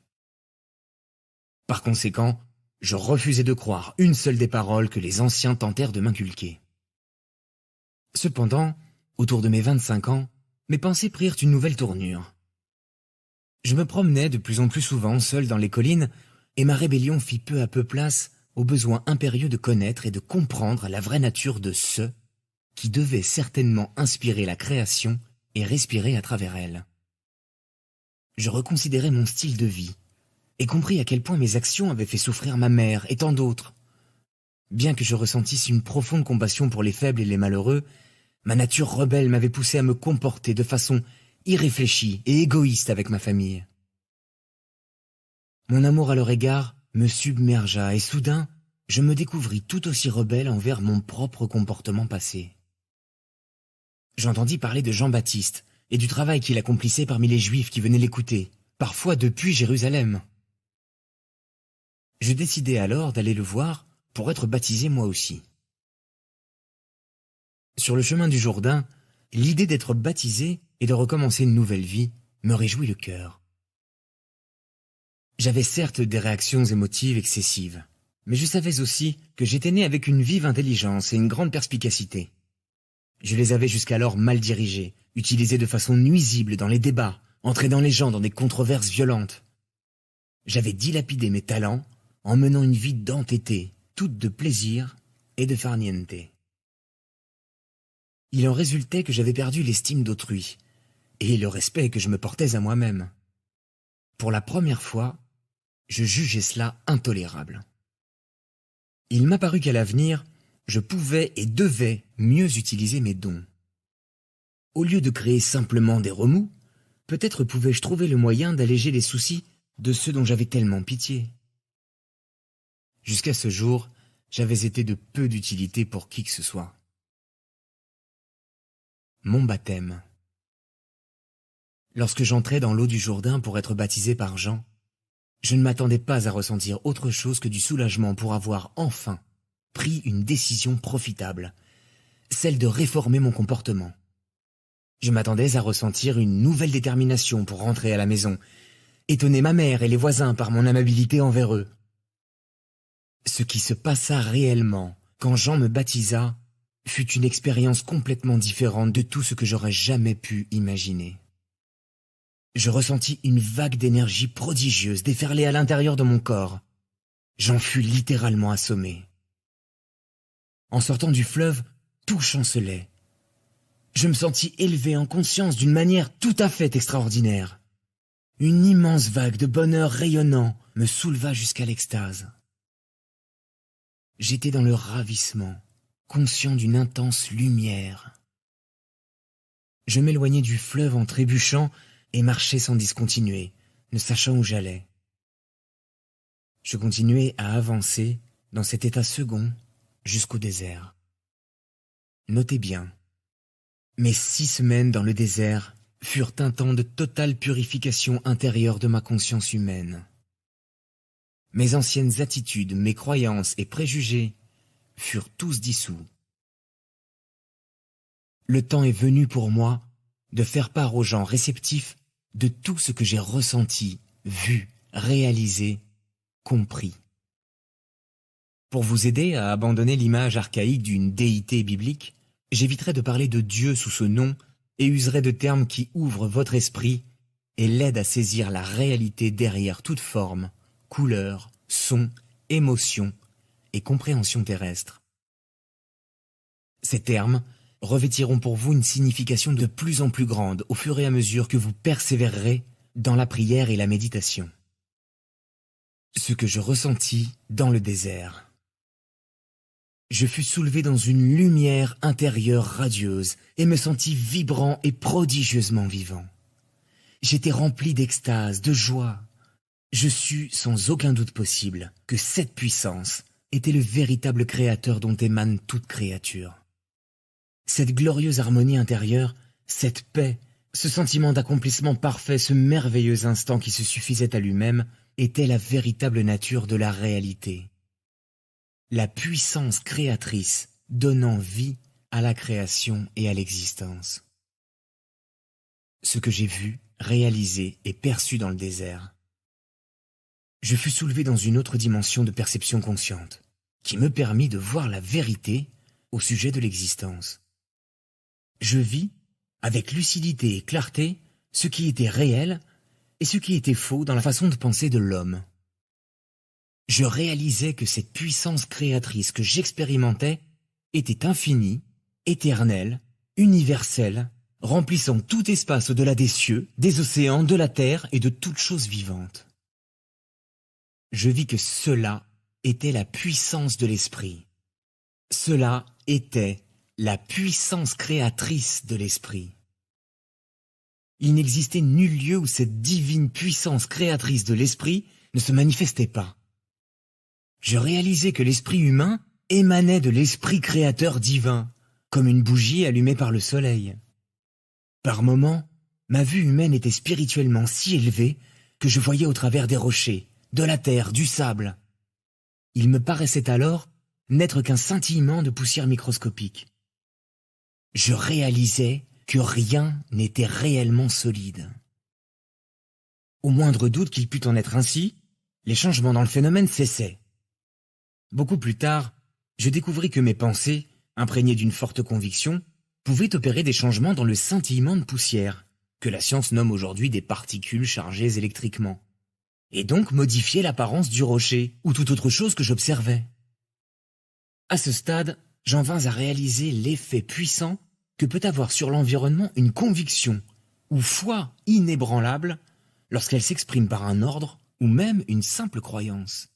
[SPEAKER 2] Par conséquent, je refusais de croire une seule des paroles que les anciens tentèrent de m'inculquer. Cependant, autour de mes 25 ans, mes pensées prirent une nouvelle tournure. Je me promenais de plus en plus souvent seul dans les collines, et ma rébellion fit peu à peu place au besoin impérieux de connaître et de comprendre la vraie nature de ce qui devait certainement inspirer la création et respirer à travers elle. Je reconsidérais mon style de vie, et compris à quel point mes actions avaient fait souffrir ma mère et tant d'autres. Bien que je ressentisse une profonde compassion pour les faibles et les malheureux, ma nature rebelle m'avait poussé à me comporter de façon irréfléchie et égoïste avec ma famille. Mon amour à leur égard me submergea et soudain, je me découvris tout aussi rebelle envers mon propre comportement passé. J'entendis parler de Jean-Baptiste et du travail qu'il accomplissait parmi les Juifs qui venaient l'écouter, parfois depuis Jérusalem. Je décidai alors d'aller le voir pour être baptisé moi aussi. Sur le chemin du Jourdain, l'idée d'être baptisé et de recommencer une nouvelle vie me réjouit le cœur. J'avais certes des réactions émotives excessives, mais je savais aussi que j'étais né avec une vive intelligence et une grande perspicacité. Je les avais jusqu'alors mal dirigés, utilisés de façon nuisible dans les débats, entraînant les gens dans des controverses violentes. J'avais dilapidé mes talents en menant une vie d'entêté, toute de plaisir et de farniente. Il en résultait que j'avais perdu l'estime d'autrui et le respect que je me portais à moi-même. Pour la première fois, je jugeais cela intolérable. Il m'apparut qu'à l'avenir, je pouvais et devais mieux utiliser mes dons. Au lieu de créer simplement des remous, peut-être pouvais-je trouver le moyen d'alléger les soucis de ceux dont j'avais tellement pitié. Jusqu'à ce jour, j'avais été de peu d'utilité pour qui que ce soit. Mon baptême. Lorsque j'entrai dans l'eau du Jourdain pour être baptisé par Jean, je ne m'attendais pas à ressentir autre chose que du soulagement pour avoir enfin pris une décision profitable, celle de réformer mon comportement. Je m'attendais à ressentir une nouvelle détermination pour rentrer à la maison, étonner ma mère et les voisins par mon amabilité envers eux. Ce qui se passa réellement quand Jean me baptisa fut une expérience complètement différente de tout ce que j'aurais jamais pu imaginer. Je ressentis une vague d'énergie prodigieuse déferler à l'intérieur de mon corps. J'en fus littéralement assommé. En sortant du fleuve, tout chancelait. Je me sentis élevé en conscience d'une manière tout à fait extraordinaire. Une immense vague de bonheur rayonnant me souleva jusqu'à l'extase. J'étais dans le ravissement, conscient d'une intense lumière. Je m'éloignais du fleuve en trébuchant et marchais sans discontinuer, ne sachant où j'allais. Je continuais à avancer dans cet état second jusqu'au désert. Notez bien, mes 6 semaines dans le désert furent un temps de totale purification intérieure de ma conscience humaine. Mes anciennes attitudes, mes croyances et préjugés furent tous dissous. Le temps est venu pour moi de faire part aux gens réceptifs de tout ce que j'ai ressenti, vu, réalisé, compris. Pour vous aider à abandonner l'image archaïque d'une déité biblique, j'éviterai de parler de Dieu sous ce nom et userai de termes qui ouvrent votre esprit et l'aident à saisir la réalité derrière toute forme, couleur, son, émotion et compréhension terrestre. Ces termes revêtiront pour vous une signification de plus en plus grande au fur et à mesure que vous persévérerez dans la prière et la méditation. Ce que je ressentis dans le désert. Je fus soulevé dans une lumière intérieure radieuse et me sentis vibrant et prodigieusement vivant. J'étais rempli d'extase, de joie. Je sus sans aucun doute possible que cette puissance était le véritable créateur dont émane toute créature. Cette glorieuse harmonie intérieure, cette paix Ce sentiment d'accomplissement parfait, ce merveilleux instant qui se suffisait à lui-même, était la véritable nature de la réalité. La puissance créatrice donnant vie à la création et à l'existence. Ce que j'ai vu, réalisé et perçu dans le désert. Je fus soulevé dans une autre dimension de perception consciente, qui me permit de voir la vérité au sujet de l'existence. Je vis, avec lucidité et clarté, ce qui était réel et ce qui était faux dans la façon de penser de l'homme. Je réalisais que cette puissance créatrice que j'expérimentais était infinie, éternelle, universelle, remplissant tout espace au-delà des cieux, des océans, de la terre et de toute chose vivante. Je vis que cela était la puissance de l'esprit. Cela était la puissance créatrice de l'esprit. Il n'existait nul lieu où cette divine puissance créatrice de l'esprit ne se manifestait pas. Je réalisais que l'esprit humain émanait de l'esprit créateur divin, comme une bougie allumée par le soleil. Par moments, ma vue humaine était spirituellement si élevée que je voyais au travers des rochers, de la terre, du sable. Il me paraissait alors n'être qu'un scintillement de poussière microscopique. Je réalisais que rien n'était réellement solide. Au moindre doute qu'il pût en être ainsi, les changements dans le phénomène cessaient. Beaucoup plus tard, je découvris que mes pensées, imprégnées d'une forte conviction, pouvaient opérer des changements dans le scintillement de poussière, que la science nomme aujourd'hui des particules chargées électriquement, et donc modifier l'apparence du rocher ou toute autre chose que j'observais. À ce stade, j'en vins à réaliser l'effet puissant que peut avoir sur l'environnement une conviction ou foi inébranlable lorsqu'elle s'exprime par un ordre ou même une simple croyance.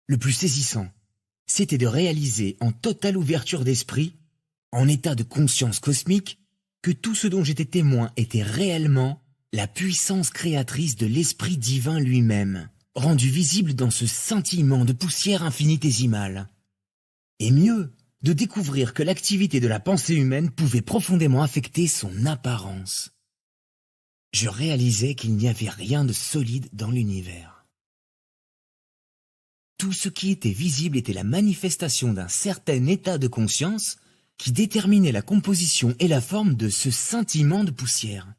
[SPEAKER 2] Le plus saisissant, c'était de réaliser en totale ouverture d'esprit, en état de conscience cosmique, que tout ce dont j'étais témoin était réellement la puissance créatrice de l'esprit divin lui-même, rendu visible dans ce scintillement de poussière infinitésimale. Et mieux, de découvrir que l'activité de la pensée humaine pouvait profondément affecter son apparence. Je réalisais qu'il n'y avait rien de solide dans l'univers. Tout ce qui était visible était la manifestation d'un certain état de conscience qui déterminait la composition et la forme de ce scintillement de poussière.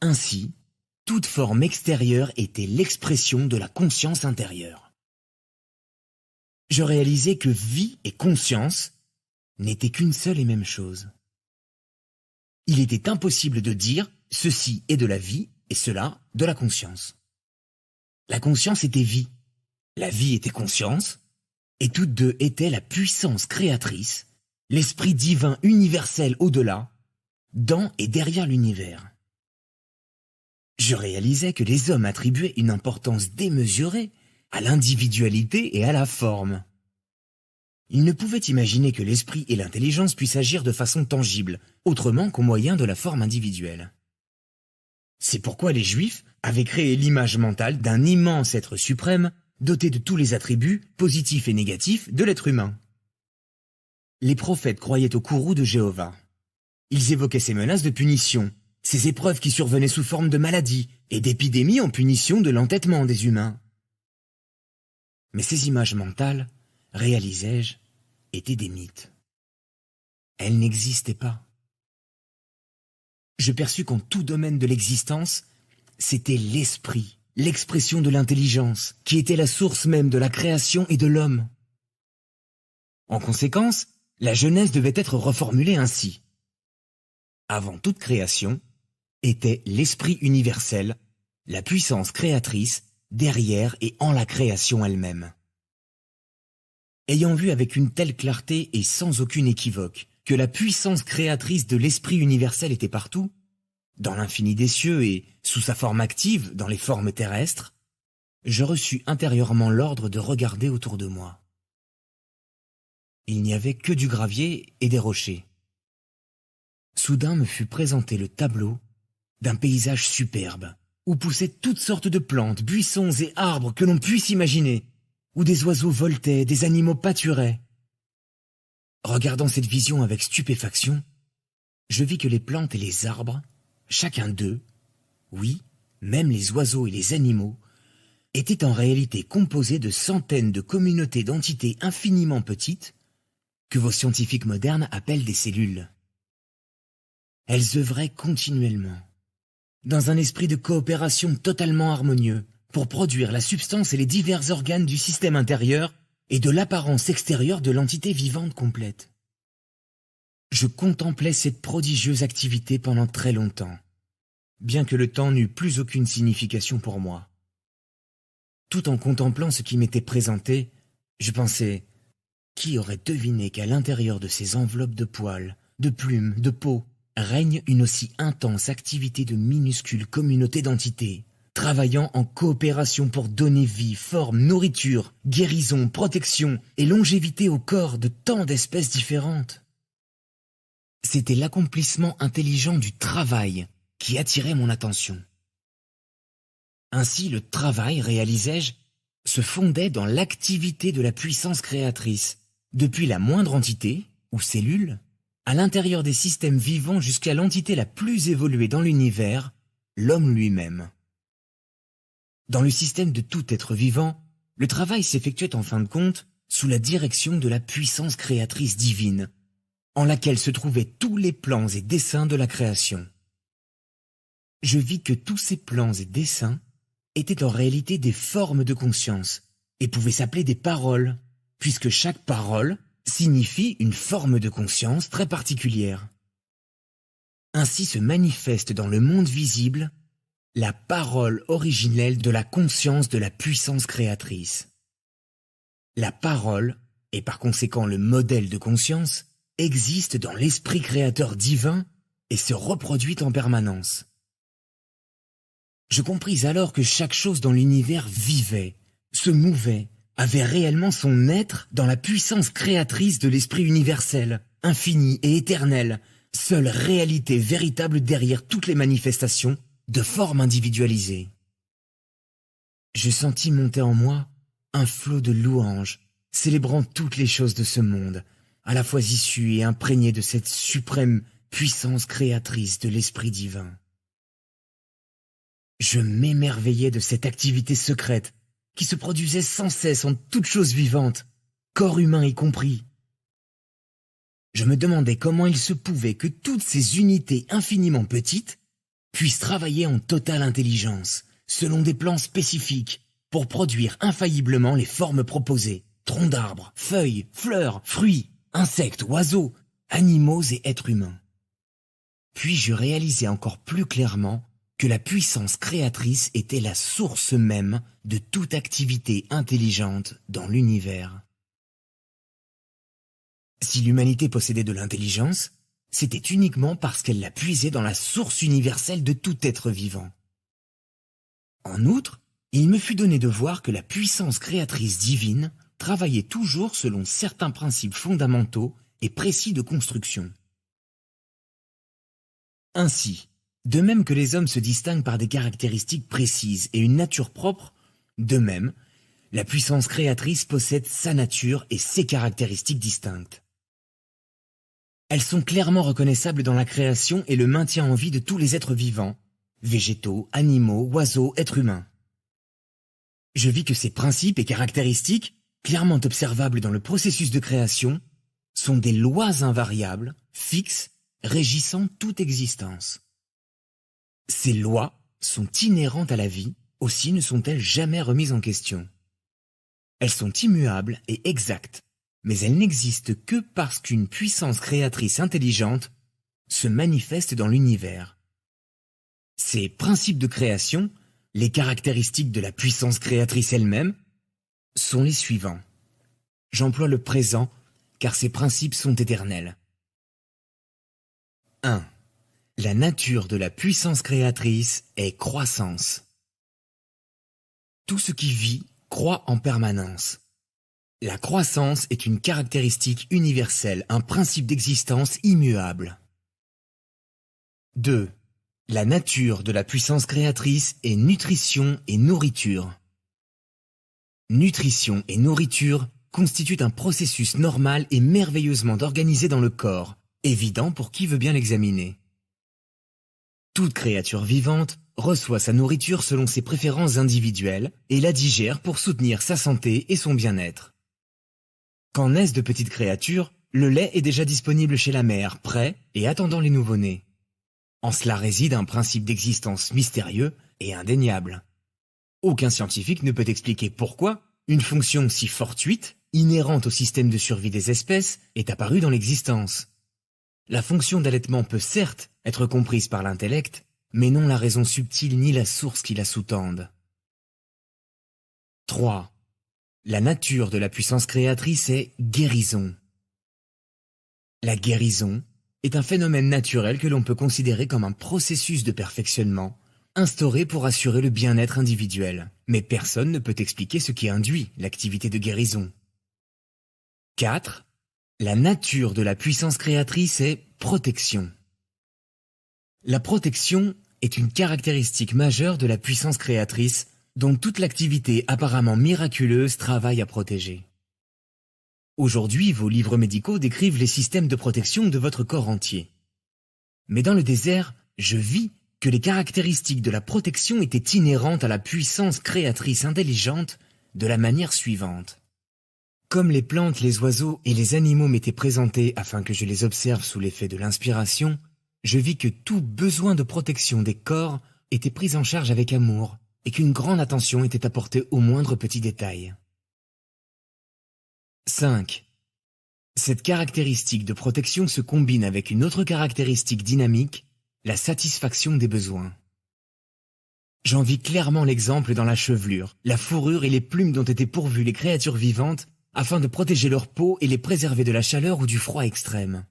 [SPEAKER 2] Ainsi, toute forme extérieure était l'expression de la conscience intérieure. Je réalisais que vie et conscience n'étaient qu'une seule et même chose. Il était impossible de dire ceci est de la vie et cela de la conscience. La conscience était vie, la vie était conscience, et toutes deux étaient la puissance créatrice, l'esprit divin universel au-delà, dans et derrière l'univers. Je réalisais que les hommes attribuaient une importance démesurée à l'individualité et à la forme. Ils ne pouvaient imaginer que l'esprit et l'intelligence puissent agir de façon tangible, autrement qu'au moyen de la forme individuelle. C'est pourquoi les Juifs avaient créé l'image mentale d'un immense être suprême doté de tous les attributs, positifs et négatifs, de l'être humain. Les prophètes croyaient au courroux de Jéhovah. Ils évoquaient ces menaces de punition, ces épreuves qui survenaient sous forme de maladies et d'épidémies en punition de l'entêtement des humains. Mais ces images mentales, réalisais-je, étaient des mythes. Elles n'existaient pas. Je perçus qu'en tout domaine de l'existence, c'était l'esprit, l'expression de l'intelligence, qui était la source même de la création et de l'homme. En conséquence, la Genèse devait être reformulée ainsi. Avant toute création, était l'esprit universel, la puissance créatrice, derrière et en la création elle-même. Ayant vu avec une telle clarté et sans aucune équivoque que la puissance créatrice de l'esprit universel était partout, dans l'infini des cieux et sous sa forme active dans les formes terrestres, je reçus intérieurement l'ordre de regarder autour de moi. Il n'y avait que du gravier et des rochers. Soudain me fut présenté le tableau d'un paysage superbe, où poussaient toutes sortes de plantes, buissons et arbres que l'on puisse imaginer, où des oiseaux voletaient, des animaux pâturaient. Regardant cette vision avec stupéfaction, je vis que les plantes et les arbres, chacun d'eux, oui, même les oiseaux et les animaux, étaient en réalité composés de centaines de communautés d'entités infiniment petites que vos scientifiques modernes appellent des cellules. Elles œuvraient continuellement, dans un esprit de coopération totalement harmonieux, pour produire la substance et les divers organes du système intérieur et de l'apparence extérieure de l'entité vivante complète. Je contemplais cette prodigieuse activité pendant très longtemps, bien que le temps n'eût plus aucune signification pour moi. Tout en contemplant ce qui m'était présenté, je pensais, qui aurait deviné qu'à l'intérieur de ces enveloppes de poils, de plumes, de peau, règne une aussi intense activité de minuscules communautés d'entités, travaillant en coopération pour donner vie, forme, nourriture, guérison, protection et longévité au corps de tant d'espèces différentes. C'était l'accomplissement intelligent du travail qui attirait mon attention. Ainsi, le travail, réalisais-je, se fondait dans l'activité de la puissance créatrice, depuis la moindre entité, ou cellule, à l'intérieur des systèmes vivants jusqu'à l'entité la plus évoluée dans l'univers, l'homme lui-même. Dans le système de tout être vivant, le travail s'effectuait en fin de compte sous la direction de la puissance créatrice divine, en laquelle se trouvaient tous les plans et desseins de la création. Je vis que tous ces plans et desseins étaient en réalité des formes de conscience et pouvaient s'appeler des paroles, puisque chaque parole signifie une forme de conscience très particulière. Ainsi se manifeste dans le monde visible la parole originelle de la conscience de la puissance créatrice. La parole, et par conséquent le modèle de conscience, existe dans l'esprit créateur divin et se reproduit en permanence. Je compris alors que chaque chose dans l'univers vivait, se mouvait, avait réellement son être dans la puissance créatrice de l'esprit universel, infini et éternel, seule réalité véritable derrière toutes les manifestations de formes individualisées. Je sentis monter en moi un flot de louanges, célébrant toutes les choses de ce monde, à la fois issues et imprégnées de cette suprême puissance créatrice de l'esprit divin. Je m'émerveillais de cette activité secrète qui se produisait sans cesse en toutes choses vivantes, corps humain y compris. Je me demandais comment il se pouvait que toutes ces unités infiniment petites puissent travailler en totale intelligence, selon des plans spécifiques, pour produire infailliblement les formes proposées, troncs d'arbres, feuilles, fleurs, fruits, insectes, oiseaux, animaux et êtres humains. Puis je réalisais encore plus clairement que la puissance créatrice était la source même de toute activité intelligente dans l'univers. Si l'humanité possédait de l'intelligence, c'était uniquement parce qu'elle la puisait dans la source universelle de tout être vivant. En outre, il me fut donné de voir que la puissance créatrice divine travaillait toujours selon certains principes fondamentaux et précis de construction. Ainsi, de même que les hommes se distinguent par des caractéristiques précises et une nature propre, de même, la puissance créatrice possède sa nature et ses caractéristiques distinctes. Elles sont clairement reconnaissables dans la création et le maintien en vie de tous les êtres vivants, végétaux, animaux, oiseaux, êtres humains. Je vis que ces principes et caractéristiques, clairement observables dans le processus de création, sont des lois invariables, fixes, régissant toute existence. Ces lois sont inhérentes à la vie, aussi ne sont-elles jamais remises en question. Elles sont immuables et exactes, mais elles n'existent que parce qu'une puissance créatrice intelligente se manifeste dans l'univers. Ces principes de création, les caractéristiques de la puissance créatrice elle-même, sont les suivants. J'emploie le présent car ces principes sont éternels. 1. La nature de la puissance créatrice est croissance. Tout ce qui vit croît en permanence. La croissance est une caractéristique universelle, un principe d'existence immuable. 2. La nature de la puissance créatrice est nutrition et nourriture. Nutrition et nourriture constituent un processus normal et merveilleusement organisé dans le corps, Évident pour qui veut bien l'examiner. Toute créature vivante reçoit sa nourriture selon ses préférences individuelles et la digère pour soutenir sa santé et son bien-être. Quand naissent de petites créatures, le lait est déjà disponible chez la mère, prêt et attendant les nouveau-nés. En cela réside un principe d'existence mystérieux et indéniable. Aucun scientifique ne peut expliquer pourquoi une fonction si fortuite, inhérente au système de survie des espèces, est apparue dans l'existence. La fonction d'allaitement peut certes être comprise par l'intellect, mais non la raison subtile ni la source qui la sous-tendent. 3. La nature de la puissance créatrice est guérison. La guérison est un phénomène naturel que l'on peut considérer comme un processus de perfectionnement, instauré pour assurer le bien-être individuel, mais personne ne peut expliquer ce qui induit l'activité de guérison. 4. La nature de la puissance créatrice est protection. La protection est une caractéristique majeure de la puissance créatrice dont toute l'activité apparemment miraculeuse travaille à protéger. Aujourd'hui, vos livres médicaux décrivent les systèmes de protection de votre corps entier. Mais dans le désert, je vis que les caractéristiques de la protection étaient inhérentes à la puissance créatrice intelligente de la manière suivante. Comme les plantes, les oiseaux et les animaux m'étaient présentés afin que je les observe sous l'effet de l'inspiration, je vis que tout besoin de protection des corps était pris en charge avec amour et qu'une grande attention était apportée aux moindres petits détails. 5. Cette caractéristique de protection se combine avec une autre caractéristique dynamique, la satisfaction des besoins. J'en vis clairement l'exemple dans la chevelure, la fourrure et les plumes dont étaient pourvues les créatures vivantes afin de protéger leur peau et les préserver de la chaleur ou du froid extrême.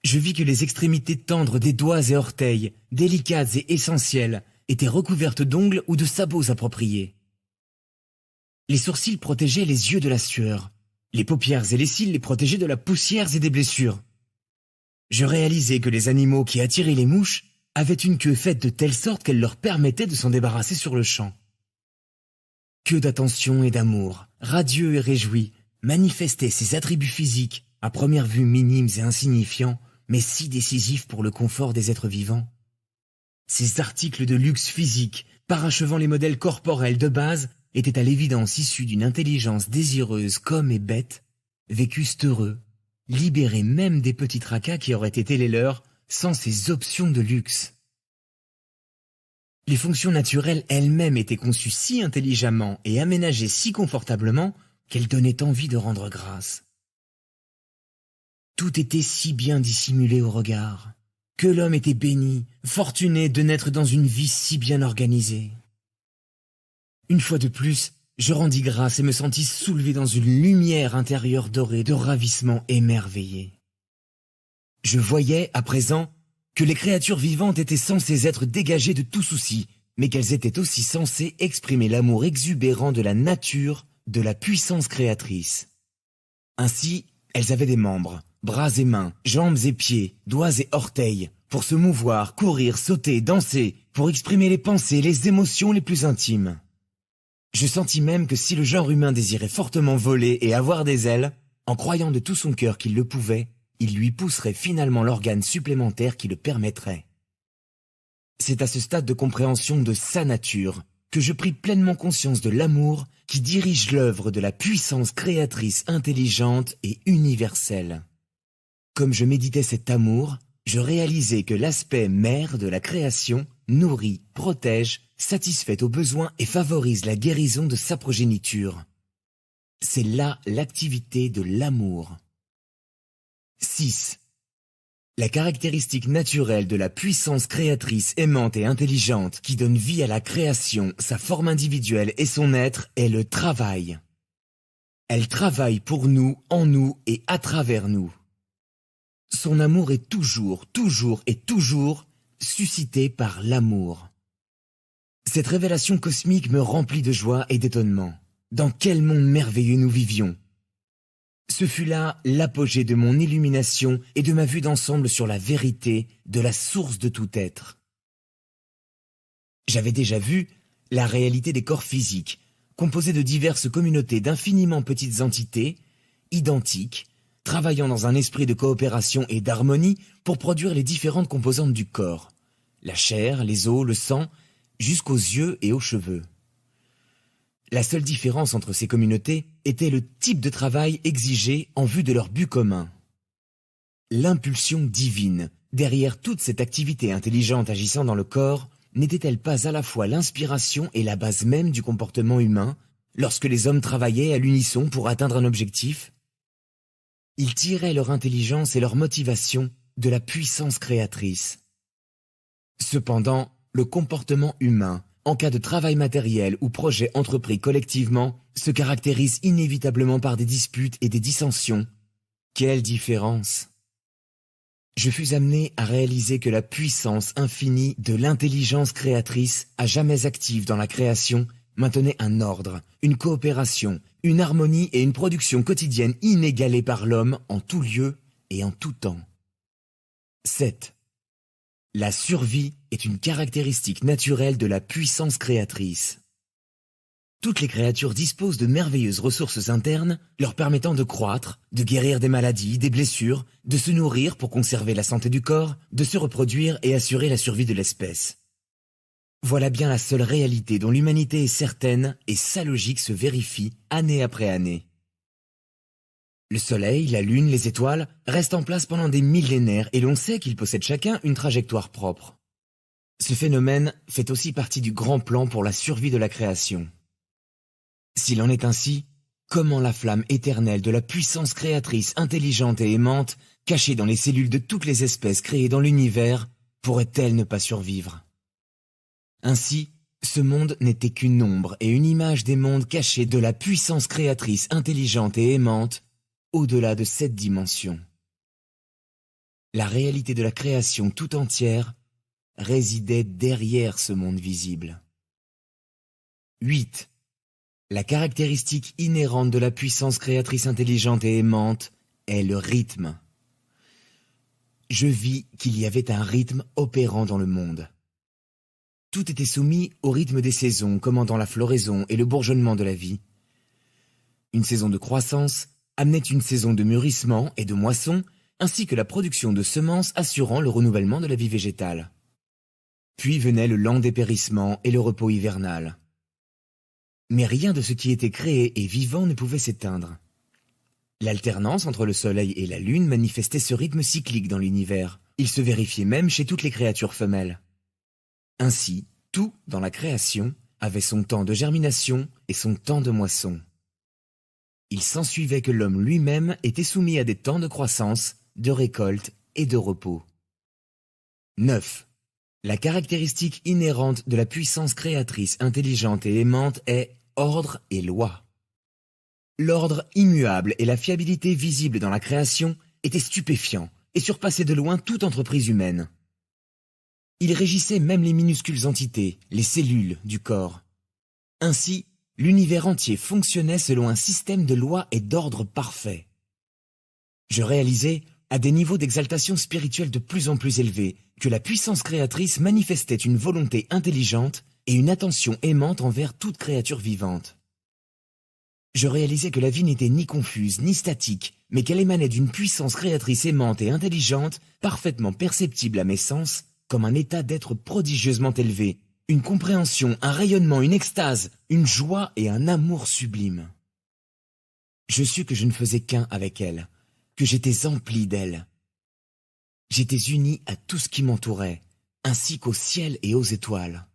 [SPEAKER 2] Je vis que les extrémités tendres des doigts et orteils, délicates et essentielles, étaient recouvertes d'ongles ou de sabots appropriés. Les sourcils protégeaient les yeux de la sueur, les paupières et les cils les protégeaient de la poussière et des blessures. Je réalisais que les animaux qui attiraient les mouches avaient une queue faite de telle sorte qu'elle leur permettait de s'en débarrasser sur le champ. Que d'attention et d'amour, radieux et réjoui, manifestaient ces attributs physiques, à première vue minimes et insignifiants, mais si décisifs pour le confort des êtres vivants. Ces articles de luxe physique, parachevant les modèles corporels de base, étaient à l'évidence issus d'une intelligence désireuse qu'hommes et bêtes vécussent heureux, libérés même des petits tracas qui auraient été les leurs sans ces options de luxe. Les fonctions naturelles elles-mêmes étaient conçues si intelligemment et aménagées si confortablement qu'elles donnaient envie de rendre grâce. Tout était si bien dissimulé au regard, que l'homme était béni, fortuné de naître dans une vie si bien organisée. Une fois de plus, je rendis grâce et me sentis soulevé dans une lumière intérieure dorée de ravissement émerveillé. Je voyais, à présent, que les créatures vivantes étaient censées être dégagées de tout souci, mais qu'elles étaient aussi censées exprimer l'amour exubérant de la nature, de la puissance créatrice. Ainsi, elles avaient des membres, bras et mains, jambes et pieds, doigts et orteils, pour se mouvoir, courir, sauter, danser, pour exprimer les pensées, les émotions les plus intimes. Je sentis même que si le genre humain désirait fortement voler et avoir des ailes, en croyant de tout son cœur qu'il le pouvait, il lui pousserait finalement l'organe supplémentaire qui le permettrait. C'est à ce stade de compréhension de sa nature que je pris pleinement conscience de l'amour qui dirige l'œuvre de la puissance créatrice intelligente et universelle. Comme je méditais cet amour, je réalisais que l'aspect mère de la création nourrit, protège, satisfait aux besoins et favorise la guérison de sa progéniture. C'est là l'activité de l'amour. 6. La caractéristique naturelle de la puissance créatrice aimante et intelligente qui donne vie à la création, sa forme individuelle et son être est le travail. Elle travaille pour nous, en nous et à travers nous. Son amour est toujours suscité par l'amour. Cette révélation cosmique me remplit de joie et d'étonnement. Dans quel monde merveilleux nous vivions! Ce fut là l'apogée de mon illumination et de ma vue d'ensemble sur la vérité de la source de tout être. J'avais déjà vu la réalité des corps physiques, composés de diverses communautés d'infiniment petites entités, identiques, travaillant dans un esprit de coopération et d'harmonie pour produire les différentes composantes du corps, la chair, les os, le sang, jusqu'aux yeux et aux cheveux. La seule différence entre ces communautés était le type de travail exigé en vue de leur but commun. L'impulsion divine, derrière toute cette activité intelligente agissant dans le corps, n'était-elle pas à la fois l'inspiration et la base même du comportement humain, lorsque les hommes travaillaient à l'unisson pour atteindre un objectif? Ils tiraient leur intelligence et leur motivation de la puissance créatrice. Cependant, le comportement humain, en cas de travail matériel ou projet entrepris collectivement, se caractérise inévitablement par des disputes et des dissensions. Quelle différence! Je fus amené à réaliser que la puissance infinie de l'intelligence créatrice, à jamais active dans la création, maintenait un ordre, une coopération, une harmonie et une production quotidienne inégalée par l'homme en tout lieu et en tout temps. 7. La survie est une caractéristique naturelle de la puissance créatrice. Toutes les créatures disposent de merveilleuses ressources internes leur permettant de croître, de guérir des maladies, des blessures, de se nourrir pour conserver la santé du corps, de se reproduire et assurer la survie de l'espèce. Voilà bien la seule réalité dont l'humanité est certaine et sa logique se vérifie année après année. Le Soleil, la Lune, les étoiles restent en place pendant des millénaires et l'on sait qu'ils possèdent chacun une trajectoire propre. Ce phénomène fait aussi partie du grand plan pour la survie de la création. S'il en est ainsi, comment la flamme éternelle de la puissance créatrice intelligente et aimante, cachée dans les cellules de toutes les espèces créées dans l'univers, pourrait-elle ne pas survivre? Ainsi, ce monde n'était qu'une ombre et une image des mondes cachés de la puissance créatrice intelligente et aimante, au-delà de cette dimension. La réalité de la création tout entière résidait derrière ce monde visible. 8. La caractéristique inhérente de la puissance créatrice intelligente et aimante est le rythme. Je vis qu'il y avait un rythme opérant dans le monde. Tout était soumis au rythme des saisons, commandant la floraison et le bourgeonnement de la vie. Une saison de croissance amenait une saison de mûrissement et de moisson, ainsi que la production de semences assurant le renouvellement de la vie végétale. Puis venait le lent dépérissement et le repos hivernal. Mais rien de ce qui était créé et vivant ne pouvait s'éteindre. L'alternance entre le Soleil et la Lune manifestait ce rythme cyclique dans l'univers. Il se vérifiait même chez toutes les créatures femelles. Ainsi, tout dans la création avait son temps de germination et son temps de moisson. Il s'ensuivait que l'homme lui-même était soumis à des temps de croissance, de récolte et de repos. 9. La caractéristique inhérente de la puissance créatrice intelligente et aimante est ordre et loi. L'ordre immuable et la fiabilité visible dans la création étaient stupéfiants et surpassaient de loin toute entreprise humaine. Il régissait même les minuscules entités, les cellules du corps. Ainsi, l'univers entier fonctionnait selon un système de lois et d'ordre parfait. Je réalisais, à des niveaux d'exaltation spirituelle de plus en plus élevés, que la puissance créatrice manifestait une volonté intelligente et une attention aimante envers toute créature vivante. Je réalisais que la vie n'était ni confuse ni statique, mais qu'elle émanait d'une puissance créatrice aimante et intelligente, parfaitement perceptible à mes sens, comme un état d'être prodigieusement élevé, une compréhension, un rayonnement, une extase, une joie et un amour sublime. Je sus que je ne faisais qu'un avec elle, que j'étais empli d'elle. J'étais uni à tout ce qui m'entourait, ainsi qu'au ciel et aux étoiles.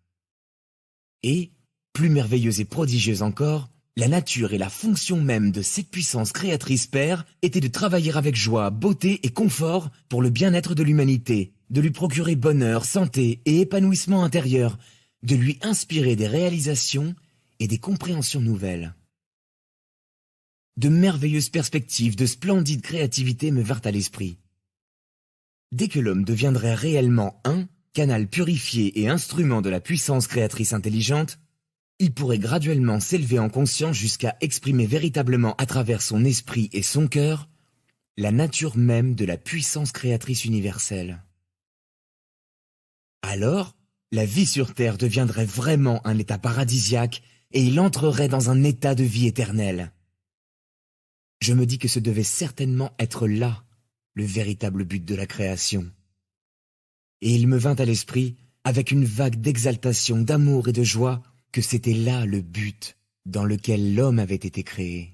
[SPEAKER 2] Et, plus merveilleuse et prodigieuse encore, la nature et la fonction même de cette puissance créatrice Père était de travailler avec joie, beauté et confort pour le bien-être de l'humanité, de lui procurer bonheur, santé et épanouissement intérieur, de lui inspirer des réalisations et des compréhensions nouvelles. De merveilleuses perspectives, de splendide créativité me vinrent à l'esprit. Dès que l'homme deviendrait réellement un, canal purifié et instrument de la puissance créatrice intelligente, il pourrait graduellement s'élever en conscience jusqu'à exprimer véritablement à travers son esprit et son cœur la nature même de la puissance créatrice universelle. Alors, la vie sur Terre deviendrait vraiment un état paradisiaque et il entrerait dans un état de vie éternelle. Je me dis que ce devait certainement être là le véritable but de la création. Et il me vint à l'esprit, avec une vague d'exaltation, d'amour et de joie, que c'était là le but dans lequel l'homme avait été créé.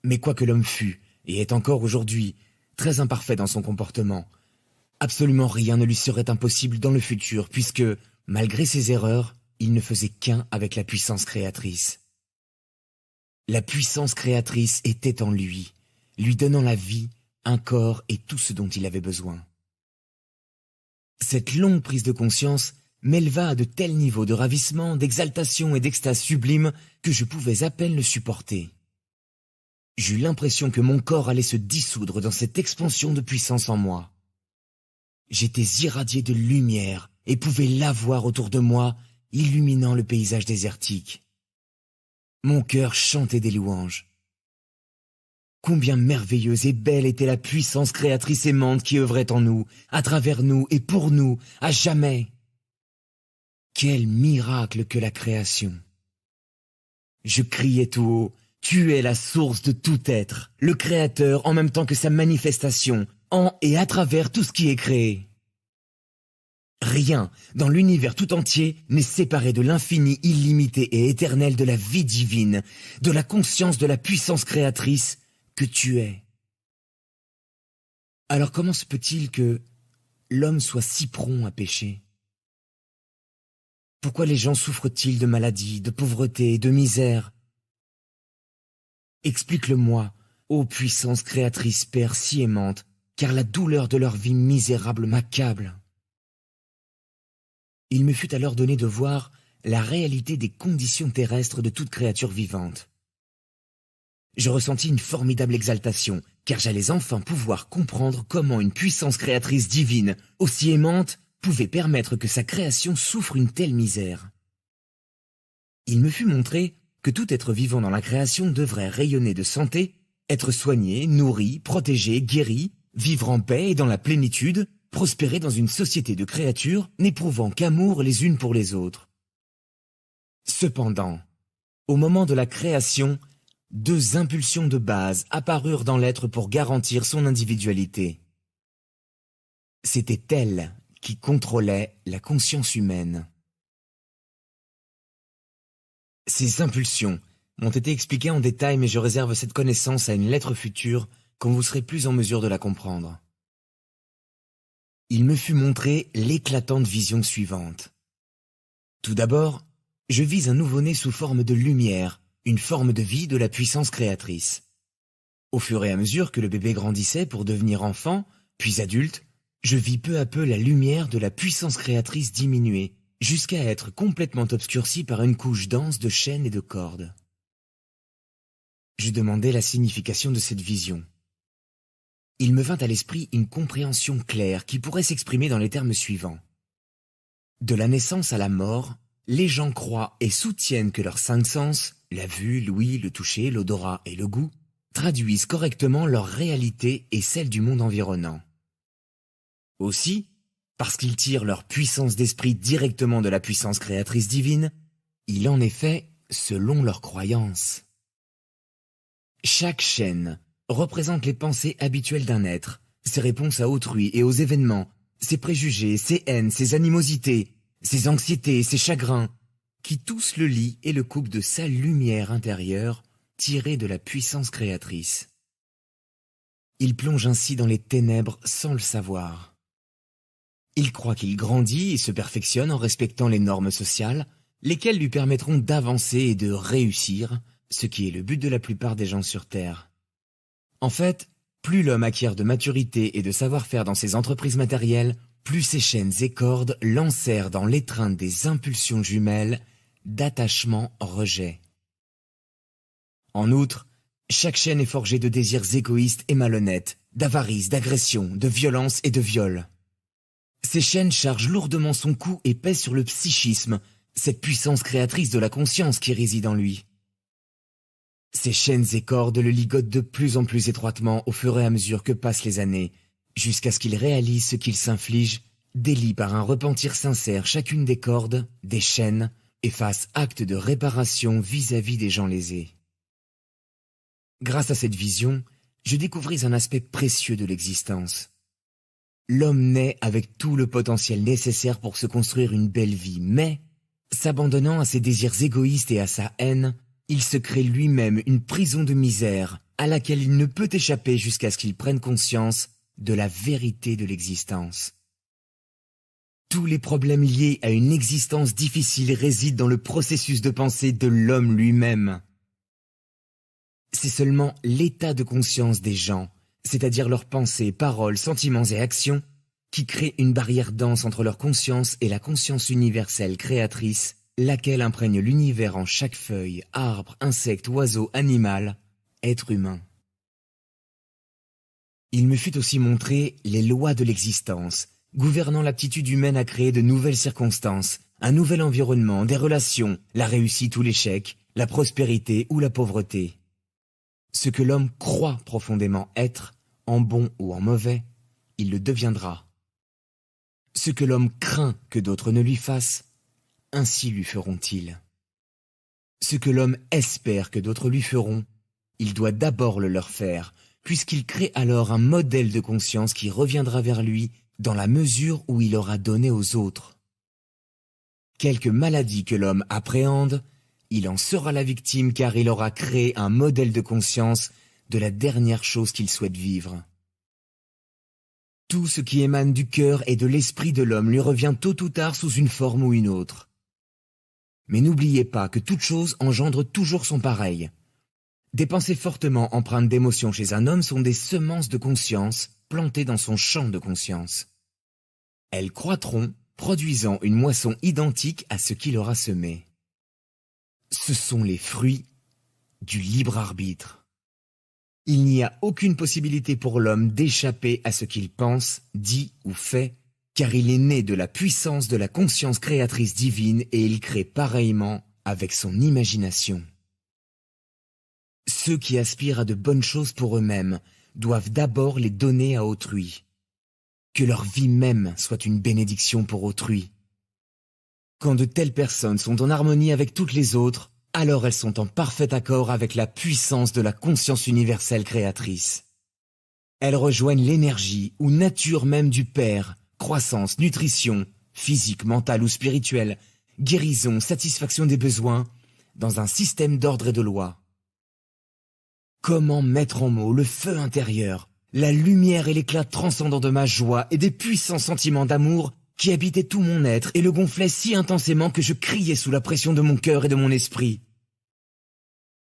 [SPEAKER 2] Mais quoi que l'homme fût, et est encore aujourd'hui, très imparfait dans son comportement, absolument rien ne lui serait impossible dans le futur, puisque, malgré ses erreurs, il ne faisait qu'un avec la puissance créatrice. La puissance créatrice était en lui donnant la vie, un corps et tout ce dont il avait besoin. Cette longue prise de conscience m'éleva à de tels niveaux de ravissement, d'exaltation et d'extase sublime que je pouvais à peine le supporter. J'eus l'impression que mon corps allait se dissoudre dans cette expansion de puissance en moi. J'étais irradié de lumière et pouvais la voir autour de moi, illuminant le paysage désertique. Mon cœur chantait des louanges. Combien merveilleuse et belle était la puissance créatrice aimante qui œuvrait en nous, à travers nous et pour nous, à jamais. Quel miracle que la création! Je criais tout haut, tu es la source de tout être, le créateur en même temps que sa manifestation, en et à travers tout ce qui est créé. Rien dans l'univers tout entier n'est séparé de l'infini illimité et éternel de la vie divine, de la conscience de la puissance créatrice que tu es. Alors comment se peut-il que l'homme soit si prompt à pécher? Pourquoi les gens souffrent-ils de maladies, de pauvreté et de misère? Explique-le-moi, ô puissance créatrice Père si aimante, car la douleur de leur vie misérable m'accable. Il me fut alors donné de voir la réalité des conditions terrestres de toute créature vivante. Je ressentis une formidable exaltation, car j'allais enfin pouvoir comprendre comment une puissance créatrice divine, aussi aimante, pouvait permettre que sa création souffre une telle misère. Il me fut montré que tout être vivant dans la création devrait rayonner de santé, être soigné, nourri, protégé, guéri, vivre en paix et dans la plénitude, prospérer dans une société de créatures n'éprouvant qu'amour les unes pour les autres. Cependant, au moment de la création, deux impulsions de base apparurent dans l'être pour garantir son individualité. C'était elles qui contrôlaient la conscience humaine. Ces impulsions m'ont été expliquées en détail, mais je réserve cette connaissance à une lettre future quand vous serez plus en mesure de la comprendre. Il me fut montré l'éclatante vision suivante. Tout d'abord, je vis un nouveau-né sous forme de lumière, une forme de vie de la puissance créatrice. Au fur et à mesure que le bébé grandissait pour devenir enfant, puis adulte, je vis peu à peu la lumière de la puissance créatrice diminuer, jusqu'à être complètement obscurcie par une couche dense de chaînes et de cordes. Je demandai la signification de cette vision. Il me vint à l'esprit une compréhension claire qui pourrait s'exprimer dans les termes suivants. De la naissance à la mort, les gens croient et soutiennent que leurs cinq sens, la vue, l'ouïe, le toucher, l'odorat et le goût, traduisent correctement leur réalité et celle du monde environnant. Aussi, parce qu'ils tirent leur puissance d'esprit directement de la puissance créatrice divine, il en est fait selon leurs croyances. Chaque chaîne représente les pensées habituelles d'un être, ses réponses à autrui et aux événements, ses préjugés, ses haines, ses animosités, ses anxiétés, ses chagrins, qui tous le lient et le coupent de sa lumière intérieure tirée de la puissance créatrice. Il plonge ainsi dans les ténèbres sans le savoir. Il croit qu'il grandit et se perfectionne en respectant les normes sociales, lesquelles lui permettront d'avancer et de réussir, ce qui est le but de la plupart des gens sur Terre. En fait, plus l'homme acquiert de maturité et de savoir-faire dans ses entreprises matérielles, plus ses chaînes et cordes l'enserrent dans l'étreinte des impulsions jumelles d'attachement-rejet. En outre, chaque chaîne est forgée de désirs égoïstes et malhonnêtes, d'avarice, d'agression, de violence et de viol. Ces chaînes chargent lourdement son cou et pèsent sur le psychisme, cette puissance créatrice de la conscience qui réside en lui. Ces chaînes et cordes le ligotent de plus en plus étroitement au fur et à mesure que passent les années, jusqu'à ce qu'il réalise ce qu'il s'inflige, délie par un repentir sincère chacune des cordes, des chaînes, et fasse acte de réparation vis-à-vis des gens lésés. Grâce à cette vision, je découvris un aspect précieux de l'existence. L'homme naît avec tout le potentiel nécessaire pour se construire une belle vie, mais, s'abandonnant à ses désirs égoïstes et à sa haine, il se crée lui-même une prison de misère à laquelle il ne peut échapper jusqu'à ce qu'il prenne conscience de la vérité de l'existence. Tous les problèmes liés à une existence difficile résident dans le processus de pensée de l'homme lui-même. C'est seulement l'état de conscience des gens, c'est-à-dire leurs pensées, paroles, sentiments et actions, qui crée une barrière dense entre leur conscience et la conscience universelle créatrice, laquelle imprègne l'univers en chaque feuille, arbre, insecte, oiseau, animal, être humain. Il me fut aussi montré les lois de l'existence, gouvernant l'aptitude humaine à créer de nouvelles circonstances, un nouvel environnement, des relations, la réussite ou l'échec, la prospérité ou la pauvreté. Ce que l'homme croit profondément être, en bon ou en mauvais, il le deviendra. Ce que l'homme craint que d'autres ne lui fassent, ainsi lui feront-ils. Ce que l'homme espère que d'autres lui feront, il doit d'abord le leur faire, puisqu'il crée alors un modèle de conscience qui reviendra vers lui dans la mesure où il aura donné aux autres. Quelque maladie que l'homme appréhende, il en sera la victime car il aura créé un modèle de conscience de la dernière chose qu'il souhaite vivre. Tout ce qui émane du cœur et de l'esprit de l'homme lui revient tôt ou tard sous une forme ou une autre. Mais n'oubliez pas que toute chose engendre toujours son pareil. Des pensées fortement empreintes d'émotion chez un homme sont des semences de conscience plantées dans son champ de conscience. Elles croîtront, produisant une moisson identique à ce qu'il aura semé. Ce sont les fruits du libre arbitre. Il n'y a aucune possibilité pour l'homme d'échapper à ce qu'il pense, dit ou fait, car il est né de la puissance de la conscience créatrice divine et il crée pareillement avec son imagination. Ceux qui aspirent à de bonnes choses pour eux-mêmes doivent d'abord les donner à autrui. Que leur vie même soit une bénédiction pour autrui. Quand de telles personnes sont en harmonie avec toutes les autres, alors elles sont en parfait accord avec la puissance de la conscience universelle créatrice. Elles rejoignent l'énergie ou nature même du Père, croissance, nutrition, physique, mentale ou spirituelle, guérison, satisfaction des besoins, dans un système d'ordre et de loi. Comment mettre en mots le feu intérieur, la lumière et l'éclat transcendant de ma joie et des puissants sentiments d'amour qui habitaient tout mon être et le gonflaient si intensément que je criais sous la pression de mon cœur et de mon esprit.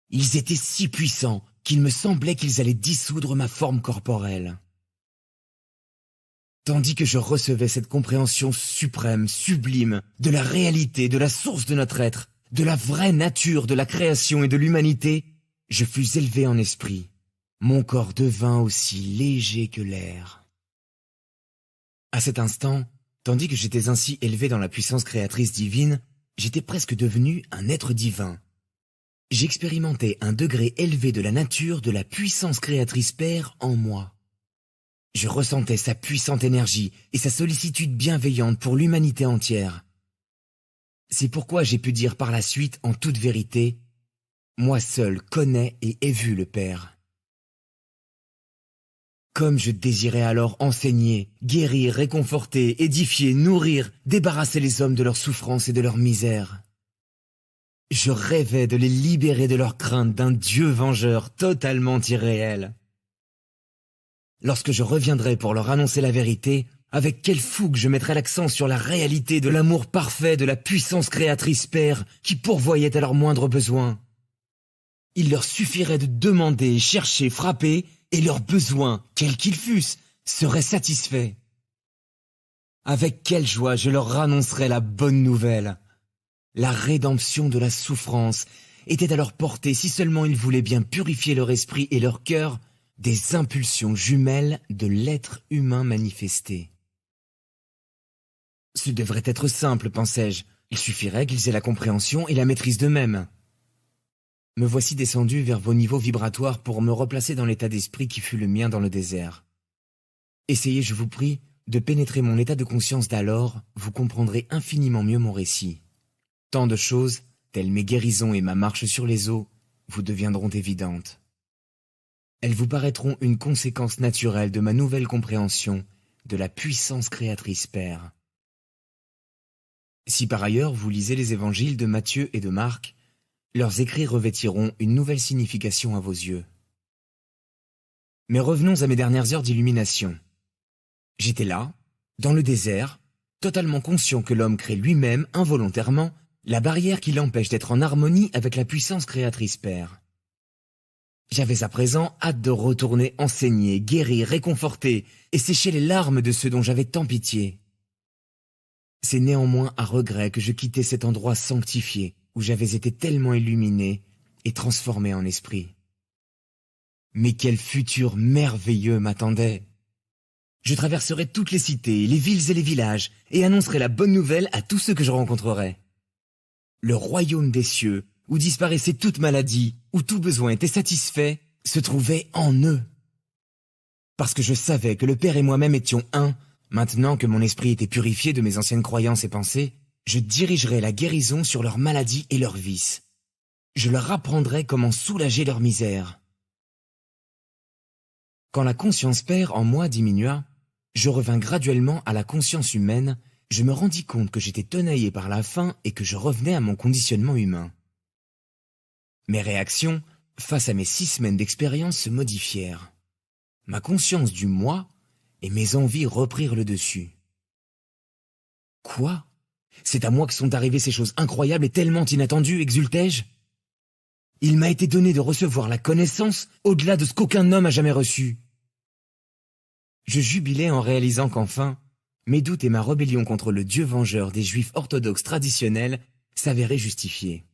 [SPEAKER 2] Ils étaient si puissants qu'il me semblait qu'ils allaient dissoudre ma forme corporelle. Tandis que je recevais cette compréhension suprême, sublime, de la réalité, de la source de notre être, de la vraie nature de la création et de l'humanité, je fus élevé en esprit. Mon corps devint aussi léger que l'air. À cet instant, tandis que j'étais ainsi élevé dans la puissance créatrice divine, j'étais presque devenu un être divin. J'expérimentais un degré élevé de la nature de la puissance créatrice Père en moi. Je ressentais sa puissante énergie et sa sollicitude bienveillante pour l'humanité entière. C'est pourquoi j'ai pu dire par la suite en toute vérité, « Moi seul connais et ai vu le Père ». Comme je désirais alors enseigner, guérir, réconforter, édifier, nourrir, débarrasser les hommes de leurs souffrances et de leur misère. Je rêvais de les libérer de leur crainte d'un Dieu vengeur totalement irréel. Lorsque je reviendrai pour leur annoncer la vérité, avec quelle fougue je mettrai l'accent sur la réalité de l'amour parfait de la puissance créatrice Père qui pourvoyait à leurs moindres besoins. Il leur suffirait de demander, chercher, frapper, et leurs besoins, quels qu'ils fussent, seraient satisfaits. Avec quelle joie je leur annoncerais la bonne nouvelle. La rédemption de la souffrance était à leur portée si seulement ils voulaient bien purifier leur esprit et leur cœur des impulsions jumelles de l'être humain manifesté. Ce devrait être simple, pensais-je. Il suffirait qu'ils aient la compréhension et la maîtrise d'eux-mêmes. Me voici descendu vers vos niveaux vibratoires pour me replacer dans l'état d'esprit qui fut le mien dans le désert. Essayez, je vous prie, de pénétrer mon état de conscience d'alors, vous comprendrez infiniment mieux mon récit. Tant de choses, telles mes guérisons et ma marche sur les eaux, vous deviendront évidentes. elles vous paraîtront une conséquence naturelle de ma nouvelle compréhension de la puissance créatrice Père. Si par ailleurs vous lisez les évangiles de Matthieu et de Marc, leurs écrits revêtiront une nouvelle signification à vos yeux. Mais revenons à mes dernières heures d'illumination. J'étais là, dans le désert, totalement conscient que l'homme crée lui-même, involontairement, la barrière qui l'empêche d'être en harmonie avec la puissance créatrice Père. J'avais à présent hâte de retourner enseigner, guérir, réconforter et sécher les larmes de ceux dont j'avais tant pitié. C'est néanmoins à regret que je quittais cet endroit sanctifié où j'avais été tellement illuminé et transformé en esprit. Mais quel futur merveilleux m'attendait! Je traverserai toutes les cités, les villes et les villages et annoncerai la bonne nouvelle à tous ceux que je rencontrerai. Le royaume des cieux, où disparaissait toute maladie, où tout besoin était satisfait, se trouvait en eux. Parce que je savais que le Père et moi-même étions un, maintenant que mon esprit était purifié de mes anciennes croyances et pensées, je dirigerais la guérison sur leurs maladies et leurs vices. Je leur apprendrais comment soulager leur misère. Quand la conscience Père en moi diminua, je revins graduellement à la conscience humaine, je me rendis compte que j'étais tenaillé par la faim et que je revenais à mon conditionnement humain. Mes réactions, face à mes 6 semaines d'expérience, se modifièrent. Ma conscience du moi et mes envies reprirent le dessus. Quoi? C'est à moi que sont arrivées ces choses incroyables et tellement inattendues, exultai-je. Il m'a été donné de recevoir la connaissance au-delà de ce qu'aucun homme a jamais reçu. Je jubilais en réalisant qu'enfin, mes doutes et ma rébellion contre le Dieu vengeur des Juifs orthodoxes traditionnels s'avéraient justifiés.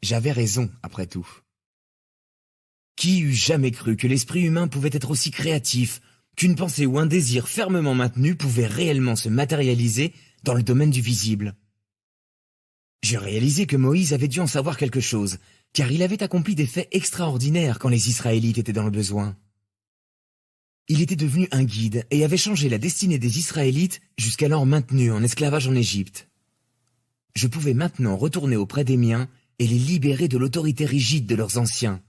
[SPEAKER 2] J'avais raison, après tout. Qui eût jamais cru que l'esprit humain pouvait être aussi créatif, qu'une pensée ou un désir fermement maintenu pouvait réellement se matérialiser dans le domaine du visible? Je réalisais que Moïse avait dû en savoir quelque chose, car il avait accompli des faits extraordinaires quand les Israélites étaient dans le besoin. Il était devenu un guide et avait changé la destinée des Israélites jusqu'alors maintenus en esclavage en Égypte. Je pouvais maintenant retourner auprès des miens et les libérer de l'autorité rigide de leurs anciens.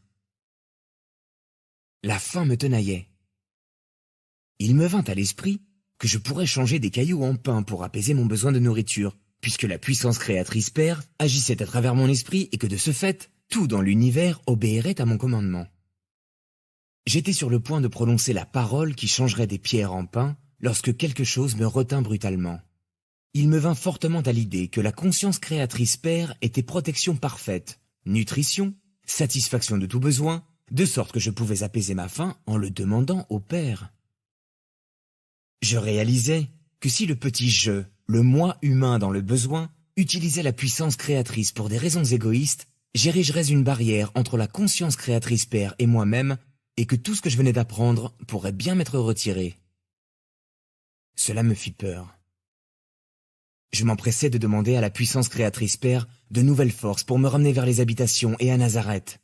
[SPEAKER 2] La faim me tenaillait. Il me vint à l'esprit que je pourrais changer des cailloux en pain pour apaiser mon besoin de nourriture, puisque la puissance créatrice Père agissait à travers mon esprit et que de ce fait, tout dans l'univers obéirait à mon commandement. J'étais sur le point de prononcer la parole qui changerait des pierres en pain lorsque quelque chose me retint brutalement. Il me vint fortement à l'idée que la conscience créatrice Père était protection parfaite, nutrition, satisfaction de tout besoin, de sorte que je pouvais apaiser ma faim en le demandant au Père. Je réalisais que si le petit je, le moi humain dans le besoin, utilisait la puissance créatrice pour des raisons égoïstes, j'érigerais une barrière entre la conscience créatrice Père et moi-même, et que tout ce que je venais d'apprendre pourrait bien m'être retiré. Cela me fit peur. Je m'empressais de demander à la puissance créatrice Père de nouvelles forces pour me ramener vers les habitations et à Nazareth.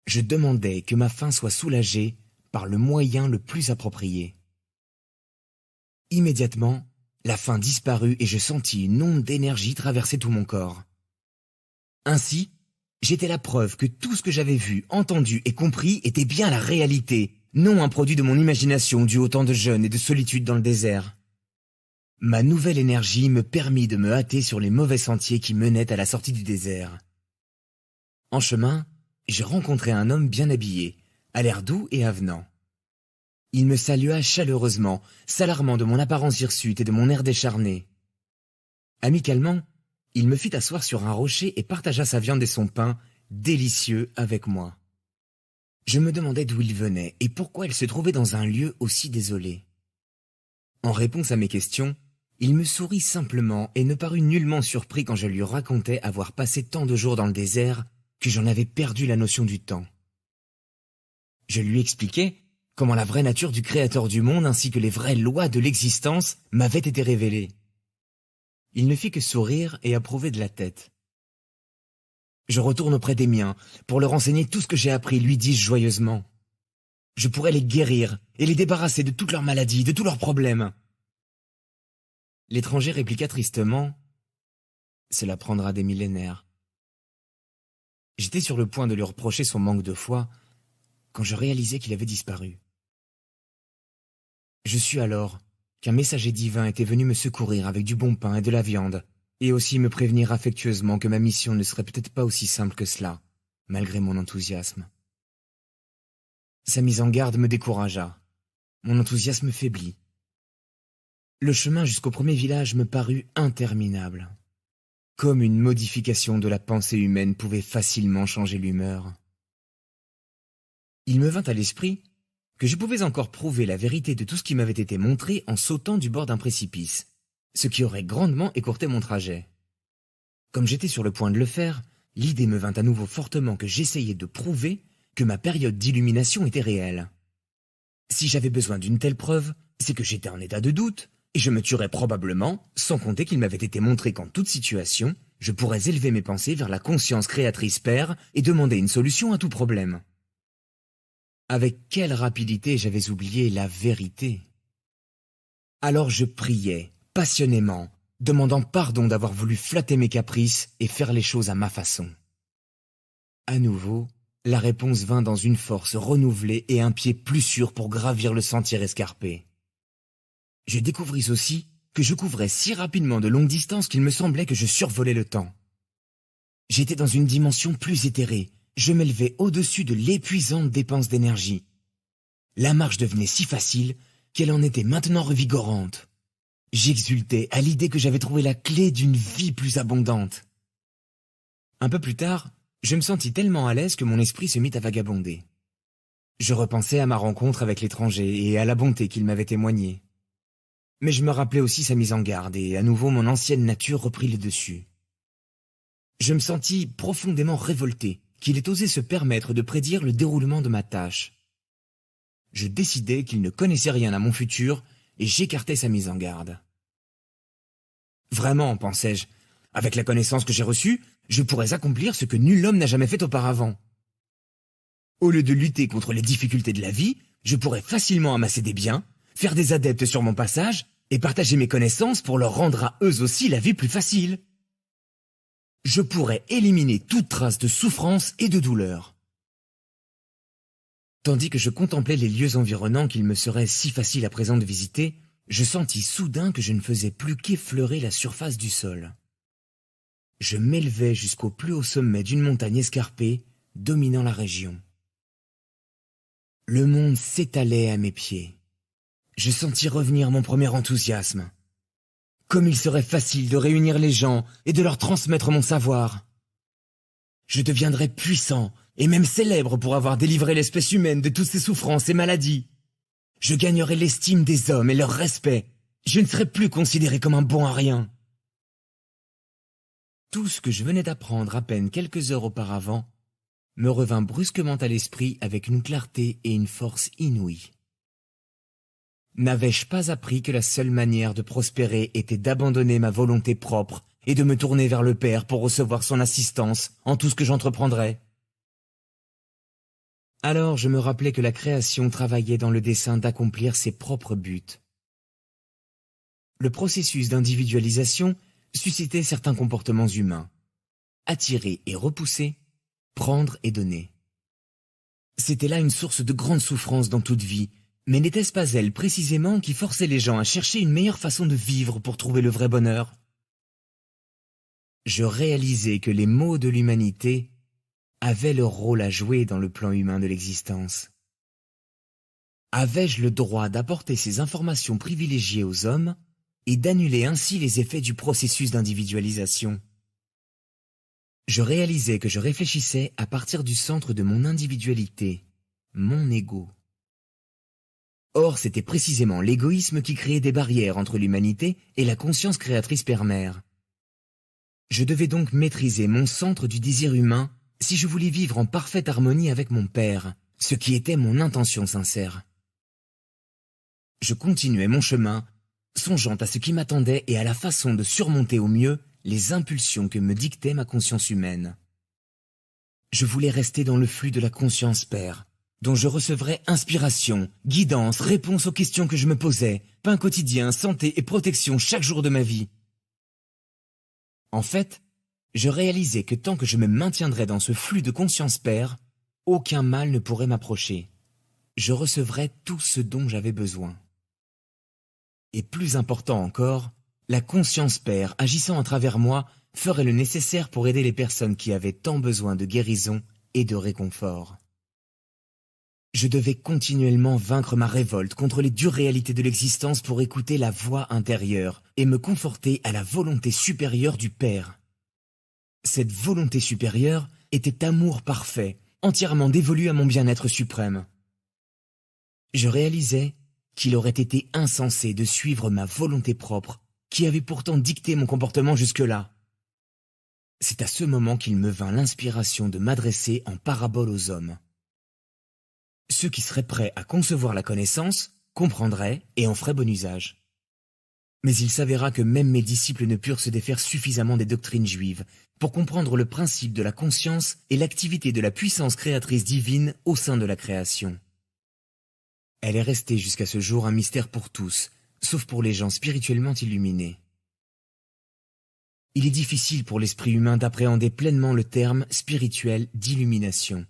[SPEAKER 2] Je demandais que ma faim soit soulagée par le moyen le plus approprié. Immédiatement, la faim disparut et je sentis une onde d'énergie traverser tout mon corps. Ainsi, j'étais la preuve que tout ce que j'avais vu, entendu et compris était bien la réalité, non un produit de mon imagination dû au temps de jeûne et de solitude dans le désert. Ma nouvelle énergie me permit de me hâter sur les mauvais sentiers qui menaient à la sortie du désert. En chemin, je rencontrai un homme bien habillé, à l'air doux et avenant. Il me salua chaleureusement, s'alarmant de mon apparence hirsute et de mon air décharné. Amicalement, il me fit asseoir sur un rocher et partagea sa viande et son pain, délicieux, avec moi. Je me demandais d'où il venait et pourquoi il se trouvait dans un lieu aussi désolé. En réponse à mes questions, il me sourit simplement et ne parut nullement surpris quand je lui racontais avoir passé tant de jours dans le désert que j'en avais perdu la notion du temps. Je lui expliquai comment la vraie nature du Créateur du monde ainsi que les vraies lois de l'existence m'avaient été révélées. Il ne fit que sourire et approuver de la tête. « Je retourne auprès des miens pour leur enseigner tout ce que j'ai appris, lui dis-je joyeusement. Je pourrais les guérir et les débarrasser de toutes leurs maladies, de tous leurs problèmes. » L'étranger répliqua tristement « Cela prendra des millénaires. » J'étais sur le point de lui reprocher son manque de foi quand je réalisai qu'il avait disparu. Je sus alors qu'un messager divin était venu me secourir avec du bon pain et de la viande, et aussi me prévenir affectueusement que ma mission ne serait peut-être pas aussi simple que cela, malgré mon enthousiasme. Sa mise en garde me découragea. Mon enthousiasme faiblit. Le chemin jusqu'au premier village me parut interminable. Comme une modification de la pensée humaine pouvait facilement changer l'humeur. Il me vint à l'esprit que je pouvais encore prouver la vérité de tout ce qui m'avait été montré en sautant du bord d'un précipice, ce qui aurait grandement écourté mon trajet. Comme j'étais sur le point de le faire, l'idée me vint à nouveau fortement que j'essayais de prouver que ma période d'illumination était réelle. Si j'avais besoin d'une telle preuve, c'est que j'étais en état de doute, et je me tuerais probablement, sans compter qu'il m'avait été montré qu'en toute situation, je pourrais élever mes pensées vers la conscience créatrice Père et demander une solution à tout problème. Avec quelle rapidité j'avais oublié la vérité. Alors je priais, passionnément, demandant pardon d'avoir voulu flatter mes caprices et faire les choses à ma façon. À nouveau, la réponse vint dans une force renouvelée et un pied plus sûr pour gravir le sentier escarpé. Je découvris aussi que je couvrais si rapidement de longues distances qu'il me semblait que je survolais le temps. J'étais dans une dimension plus éthérée, je m'élevais au-dessus de l'épuisante dépense d'énergie. La marche devenait si facile qu'elle en était maintenant revigorante. J'exultais à l'idée que j'avais trouvé la clé d'une vie plus abondante. Un peu plus tard, je me sentis tellement à l'aise que mon esprit se mit à vagabonder. Je repensais à ma rencontre avec l'étranger et à la bonté qu'il m'avait témoignée. Mais je me rappelais aussi sa mise en garde et à nouveau mon ancienne nature reprit le dessus. Je me sentis profondément révolté qu'il ait osé se permettre de prédire le déroulement de ma tâche. Je décidai qu'il ne connaissait rien à mon futur et j'écartai sa mise en garde. Vraiment, pensais-je, avec la connaissance que j'ai reçue, je pourrais accomplir ce que nul homme n'a jamais fait auparavant. Au lieu de lutter contre les difficultés de la vie, je pourrais facilement amasser des biens, faire des adeptes sur mon passage et partager mes connaissances pour leur rendre à eux aussi la vie plus facile. Je pourrais éliminer toute trace de souffrance et de douleur. Tandis que je contemplais les lieux environnants qu'il me serait si facile à présent de visiter, je sentis soudain que je ne faisais plus qu'effleurer la surface du sol. Je m'élevais jusqu'au plus haut sommet d'une montagne escarpée, dominant la région. Le monde s'étalait à mes pieds. Je sentis revenir mon premier enthousiasme. Comme il serait facile de réunir les gens et de leur transmettre mon savoir. Je deviendrais puissant et même célèbre pour avoir délivré l'espèce humaine de toutes ses souffrances et maladies. Je gagnerais l'estime des hommes et leur respect. Je ne serais plus considéré comme un bon à rien. Tout ce que je venais d'apprendre à peine quelques heures auparavant me revint brusquement à l'esprit avec une clarté et une force inouïes. N'avais-je pas appris que la seule manière de prospérer était d'abandonner ma volonté propre et de me tourner vers le Père pour recevoir son assistance en tout ce que j'entreprendrais? Alors je me rappelais que la création travaillait dans le dessein d'accomplir ses propres buts. Le processus d'individualisation suscitait certains comportements humains. Attirer et repousser, prendre et donner. C'était là une source de grande souffrance dans toute vie, mais n'était-ce pas elle précisément qui forçait les gens à chercher une meilleure façon de vivre pour trouver le vrai bonheur? Je réalisais que les maux de l'humanité avaient leur rôle à jouer dans le plan humain de l'existence. Avais-je le droit d'apporter ces informations privilégiées aux hommes et d'annuler ainsi les effets du processus d'individualisation? Je réalisais que je réfléchissais à partir du centre de mon individualité, mon ego. Or, c'était précisément l'égoïsme qui créait des barrières entre l'humanité et la conscience créatrice Père-Mère. Je devais donc maîtriser mon centre du désir humain si je voulais vivre en parfaite harmonie avec mon Père, ce qui était mon intention sincère. Je continuais mon chemin, songeant à ce qui m'attendait et à la façon de surmonter au mieux les impulsions que me dictait ma conscience humaine. Je voulais rester dans le flux de la conscience Père, dont je recevrais inspiration, guidance, réponse aux questions que je me posais, pain quotidien, santé et protection chaque jour de ma vie. En fait, je réalisais que tant que je me maintiendrais dans ce flux de conscience Père, aucun mal ne pourrait m'approcher. Je recevrais tout ce dont j'avais besoin. Et plus important encore, la conscience Père agissant à travers moi ferait le nécessaire pour aider les personnes qui avaient tant besoin de guérison et de réconfort. Je devais continuellement vaincre ma révolte contre les dures réalités de l'existence pour écouter la voix intérieure et me conforter à la volonté supérieure du Père. Cette volonté supérieure était amour parfait, entièrement dévolu à mon bien-être suprême. Je réalisais qu'il aurait été insensé de suivre ma volonté propre, qui avait pourtant dicté mon comportement jusque-là. C'est à ce moment qu'il me vint l'inspiration de m'adresser en parabole aux hommes. Ceux qui seraient prêts à concevoir la connaissance comprendraient et en feraient bon usage. Mais il s'avéra que même mes disciples ne purent se défaire suffisamment des doctrines juives pour comprendre le principe de la conscience et l'activité de la puissance créatrice divine au sein de la création. Elle est restée jusqu'à ce jour un mystère pour tous, sauf pour les gens spirituellement illuminés. Il est difficile pour l'esprit humain d'appréhender pleinement le terme spirituel d'illumination.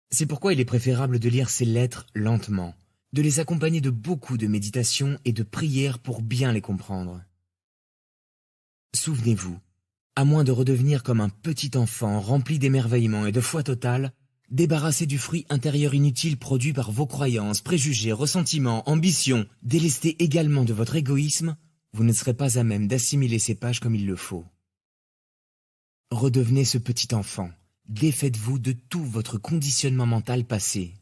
[SPEAKER 2] C'est pourquoi il est préférable de lire ces lettres lentement, de les accompagner de beaucoup de méditation et de prières pour bien les comprendre. Souvenez-vous, à moins de redevenir comme un petit enfant rempli d'émerveillement et de foi totale, débarrassé du fruit intérieur inutile produit par vos croyances, préjugés, ressentiments, ambitions, délesté également de votre égoïsme, vous ne serez pas à même d'assimiler ces pages comme il le faut. Redevenez ce petit enfant, défaites-vous de tout votre conditionnement mental passé.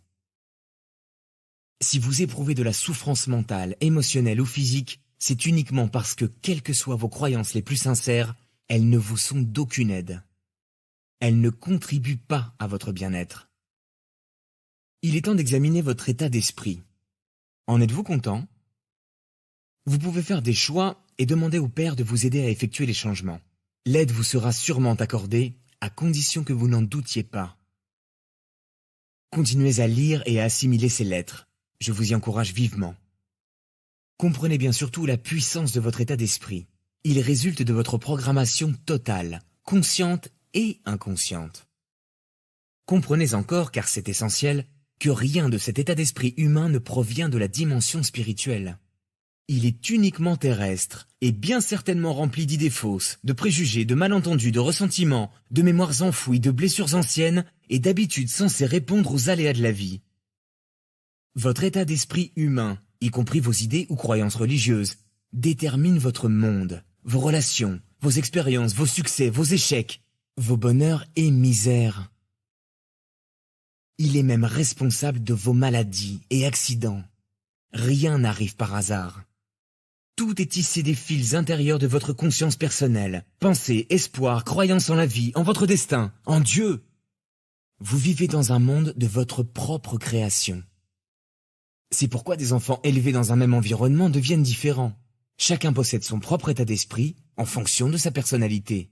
[SPEAKER 2] Si vous éprouvez de la souffrance mentale, émotionnelle ou physique, c'est uniquement parce que, quelles que soient vos croyances les plus sincères, elles ne vous sont d'aucune aide. Elles ne contribuent pas à votre bien-être. Il est temps d'examiner votre état d'esprit. En êtes-vous content? Vous pouvez faire des choix et demander au Père de vous aider à effectuer les changements. L'aide vous sera sûrement accordée, à condition que vous n'en doutiez pas. Continuez à lire et à assimiler ces lettres. Je vous y encourage vivement. Comprenez bien surtout la puissance de votre état d'esprit. Il résulte de votre programmation totale, consciente et inconsciente. Comprenez encore, car c'est essentiel, que rien de cet état d'esprit humain ne provient de la dimension spirituelle. Il est uniquement terrestre, et bien certainement rempli d'idées fausses, de préjugés, de malentendus, de ressentiments, de mémoires enfouies, de blessures anciennes et d'habitudes censées répondre aux aléas de la vie. Votre état d'esprit humain, y compris vos idées ou croyances religieuses, détermine votre monde, vos relations, vos expériences, vos succès, vos échecs, vos bonheurs et misères. Il est même responsable de vos maladies et accidents. Rien n'arrive par hasard. Tout est tissé des fils intérieurs de votre conscience personnelle, pensée, espoir, croyance en la vie, en votre destin, en Dieu. Vous vivez dans un monde de votre propre création. C'est pourquoi des enfants élevés dans un même environnement deviennent différents. Chacun possède son propre état d'esprit en fonction de sa personnalité.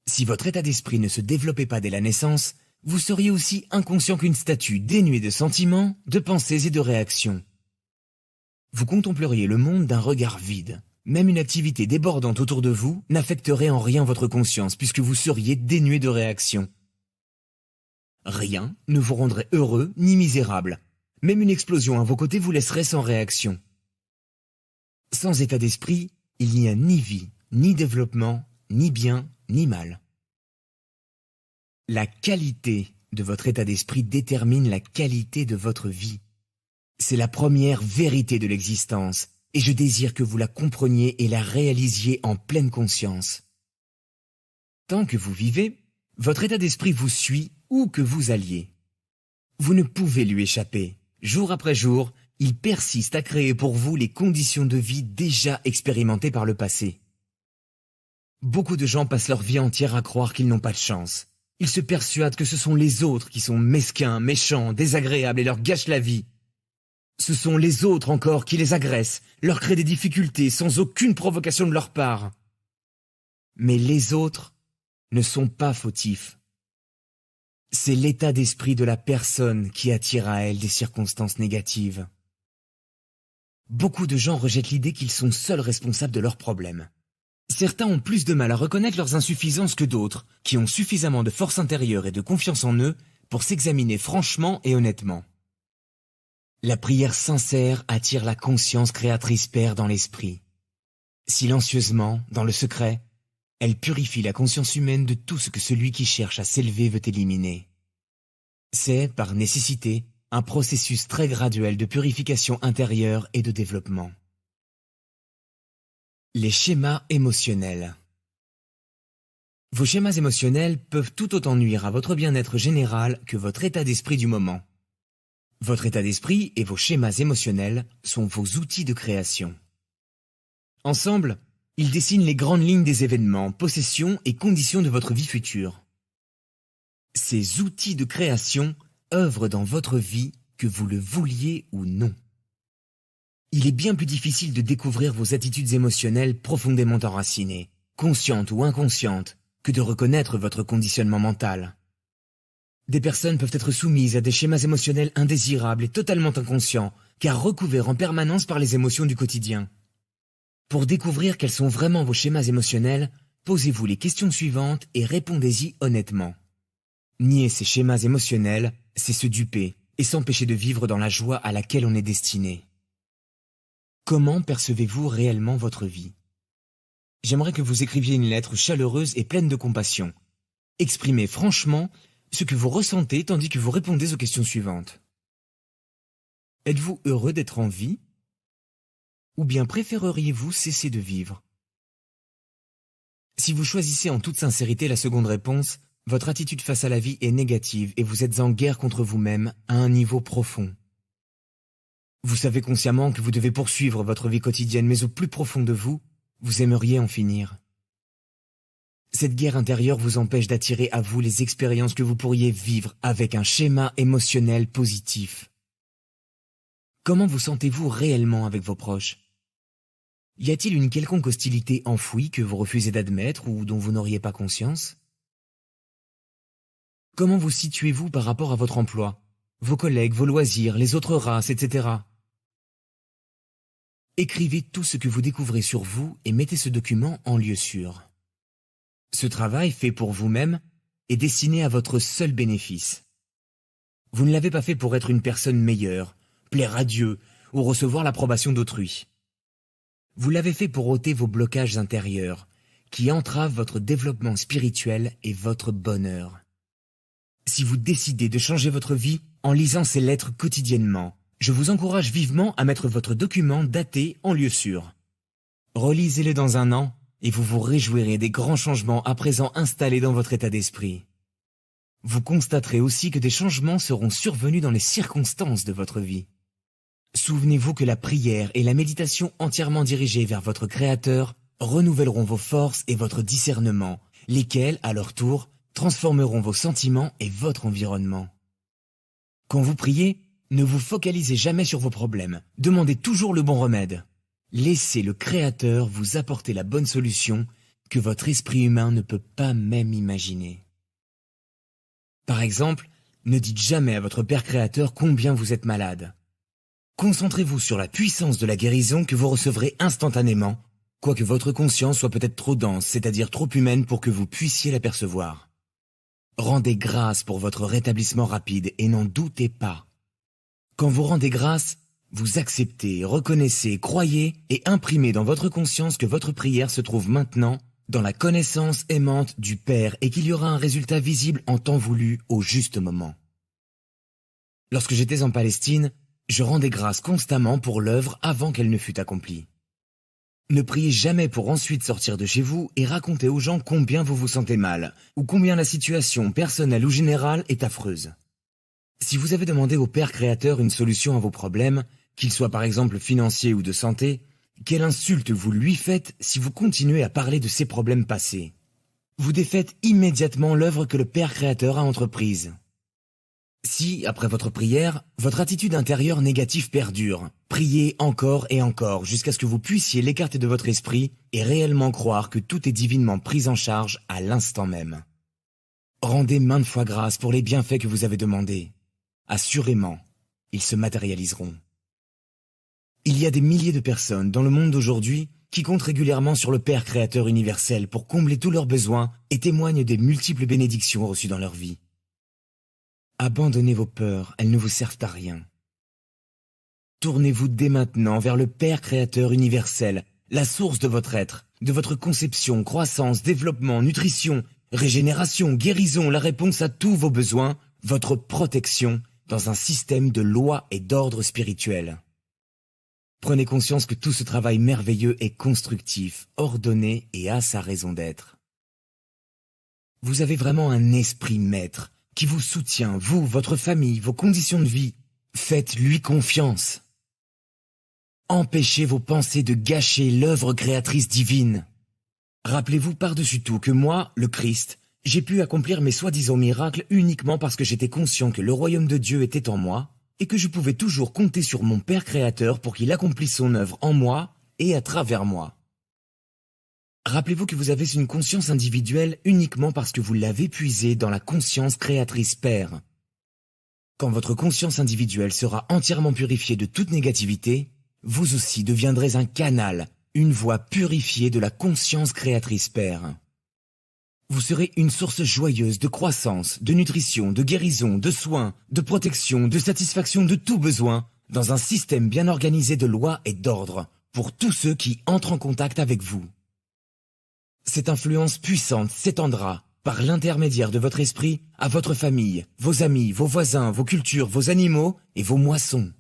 [SPEAKER 2] Si votre état d'esprit ne se développait pas dès la naissance, vous seriez aussi inconscient qu'une statue dénuée de sentiments, de pensées et de réactions. Vous contempleriez le monde d'un regard vide. Même une activité débordante autour de vous n'affecterait en rien votre conscience puisque vous seriez dénué de réaction. Rien ne vous rendrait heureux ni misérable. Même une explosion à vos côtés vous laisserait sans réaction. Sans état d'esprit, il n'y a ni vie, ni développement, ni bien, ni mal. La qualité de votre état d'esprit détermine la qualité de votre vie. C'est la première vérité de l'existence, et je désire que vous la compreniez et la réalisiez en pleine conscience. Tant que vous vivez, votre état d'esprit vous suit où que vous alliez. Vous ne pouvez lui échapper. Jour après jour, il persiste à créer pour vous les conditions de vie déjà expérimentées par le passé. Beaucoup de gens passent leur vie entière à croire qu'ils n'ont pas de chance. Ils se persuadent que ce sont les autres qui sont mesquins, méchants, désagréables et leur gâchent la vie. Ce sont les autres encore qui les agressent, leur créent des difficultés sans aucune provocation de leur part. Mais les autres ne sont pas fautifs. C'est l'état d'esprit de la personne qui attire à elle des circonstances négatives. Beaucoup de gens rejettent l'idée qu'ils sont seuls responsables de leurs problèmes. Certains ont plus de mal à reconnaître leurs insuffisances que d'autres, qui ont suffisamment de force intérieure et de confiance en eux pour s'examiner franchement et honnêtement. La prière sincère attire la conscience créatrice Père dans l'esprit. Silencieusement, dans le secret, elle purifie la conscience humaine de tout ce que celui qui cherche à s'élever veut éliminer. C'est, par nécessité, un processus très graduel de purification intérieure et de développement. Les schémas émotionnels. Vos schémas émotionnels peuvent tout autant nuire à votre bien-être général que votre état d'esprit du moment. Votre état d'esprit et vos schémas émotionnels sont vos outils de création. Ensemble, ils dessinent les grandes lignes des événements, possessions et conditions de votre vie future. Ces outils de création œuvrent dans votre vie que vous le vouliez ou non. Il est bien plus difficile de découvrir vos attitudes émotionnelles profondément enracinées, conscientes ou inconscientes, que de reconnaître votre conditionnement mental. Des personnes peuvent être soumises à des schémas émotionnels indésirables et totalement inconscients, car recouverts en permanence par les émotions du quotidien. Pour découvrir quels sont vraiment vos schémas émotionnels, posez-vous les questions suivantes et répondez-y honnêtement. Nier ces schémas émotionnels, c'est se duper et s'empêcher de vivre dans la joie à laquelle on est destiné. Comment percevez-vous réellement votre vie? J'aimerais que vous écriviez une lettre chaleureuse et pleine de compassion. Exprimez franchement ce que vous ressentez tandis que vous répondez aux questions suivantes. Êtes-vous heureux d'être en vie? Ou bien préféreriez-vous cesser de vivre? Si vous choisissez en toute sincérité la seconde réponse, votre attitude face à la vie est négative et vous êtes en guerre contre vous-même à un niveau profond. Vous savez consciemment que vous devez poursuivre votre vie quotidienne, mais au plus profond de vous, vous aimeriez en finir. Cette guerre intérieure vous empêche d'attirer à vous les expériences que vous pourriez vivre avec un schéma émotionnel positif. Comment vous sentez-vous réellement avec vos proches? Y a-t-il une quelconque hostilité enfouie que vous refusez d'admettre ou dont vous n'auriez pas conscience? Comment vous situez-vous par rapport à votre emploi, vos collègues, vos loisirs, les autres races, etc. Écrivez tout ce que vous découvrez sur vous et mettez ce document en lieu sûr. Ce travail, fait pour vous-même, est destiné à votre seul bénéfice. Vous ne l'avez pas fait pour être une personne meilleure, plaire à Dieu ou recevoir l'approbation d'autrui. Vous l'avez fait pour ôter vos blocages intérieurs, qui entravent votre développement spirituel et votre bonheur. Si vous décidez de changer votre vie en lisant ces lettres quotidiennement, je vous encourage vivement à mettre votre document daté en lieu sûr. Relisez-le dans un an et vous vous réjouirez des grands changements à présent installés dans votre état d'esprit. Vous constaterez aussi que des changements seront survenus dans les circonstances de votre vie. Souvenez-vous que la prière et la méditation entièrement dirigées vers votre Créateur renouvelleront vos forces et votre discernement, lesquels, à leur tour, transformeront vos sentiments et votre environnement. Quand vous priez, ne vous focalisez jamais sur vos problèmes. Demandez toujours le bon remède. Laissez le Créateur vous apporter la bonne solution que votre esprit humain ne peut pas même imaginer. Par exemple, ne dites jamais à votre Père Créateur combien vous êtes malade. Concentrez-vous sur la puissance de la guérison que vous recevrez instantanément, quoique votre conscience soit peut-être trop dense, c'est-à-dire trop humaine pour que vous puissiez l'apercevoir. Rendez grâce pour votre rétablissement rapide et n'en doutez pas. Quand vous rendez grâce, vous acceptez, reconnaissez, croyez et imprimez dans votre conscience que votre prière se trouve maintenant dans la connaissance aimante du Père et qu'il y aura un résultat visible en temps voulu au juste moment. Lorsque j'étais en Palestine, je rendais grâce constamment pour l'œuvre avant qu'elle ne fût accomplie. Ne priez jamais pour ensuite sortir de chez vous et raconter aux gens combien vous vous sentez mal, ou combien la situation personnelle ou générale est affreuse. Si vous avez demandé au Père Créateur une solution à vos problèmes, qu'ils soient par exemple financiers ou de santé, quelle insulte vous lui faites si vous continuez à parler de ces problèmes passés. Vous défaites immédiatement l'œuvre que le Père Créateur a entreprise. Si, après votre prière, votre attitude intérieure négative perdure, priez encore et encore jusqu'à ce que vous puissiez l'écarter de votre esprit et réellement croire que tout est divinement pris en charge à l'instant même. Rendez maintes fois grâce pour les bienfaits que vous avez demandés. Assurément, ils se matérialiseront. Il y a des milliers de personnes dans le monde d'aujourd'hui qui comptent régulièrement sur le Père Créateur universel pour combler tous leurs besoins et témoignent des multiples bénédictions reçues dans leur vie. Abandonnez vos peurs, elles ne vous servent à rien. Tournez-vous dès maintenant vers le Père Créateur universel, la source de votre être, de votre conception, croissance, développement, nutrition, régénération, guérison, la réponse à tous vos besoins, votre protection dans un système de loi et d'ordre spirituel. Prenez conscience que tout ce travail merveilleux est constructif, ordonné et a sa raison d'être. Vous avez vraiment un esprit maître qui vous soutient, vous, votre famille, vos conditions de vie. Faites-lui confiance. Empêchez vos pensées de gâcher l'œuvre créatrice divine. Rappelez-vous par-dessus tout que moi, le Christ, j'ai pu accomplir mes soi-disant miracles uniquement parce que j'étais conscient que le royaume de Dieu était en moi et que je pouvais toujours compter sur mon Père Créateur pour qu'il accomplisse son œuvre en moi et à travers moi. Rappelez-vous que vous avez une conscience individuelle uniquement parce que vous l'avez puisée dans la conscience créatrice Père. Quand votre conscience individuelle sera entièrement purifiée de toute négativité, vous aussi deviendrez un canal, une voie purifiée de la conscience créatrice Père. Vous serez une source joyeuse de croissance, de nutrition, de guérison, de soins, de protection, de satisfaction de tout besoin, dans un système bien organisé de loi et d'ordre, pour tous ceux qui entrent en contact avec vous. Cette influence puissante s'étendra, par l'intermédiaire de votre esprit, à votre famille, vos amis, vos voisins, vos cultures, vos animaux et vos moissons.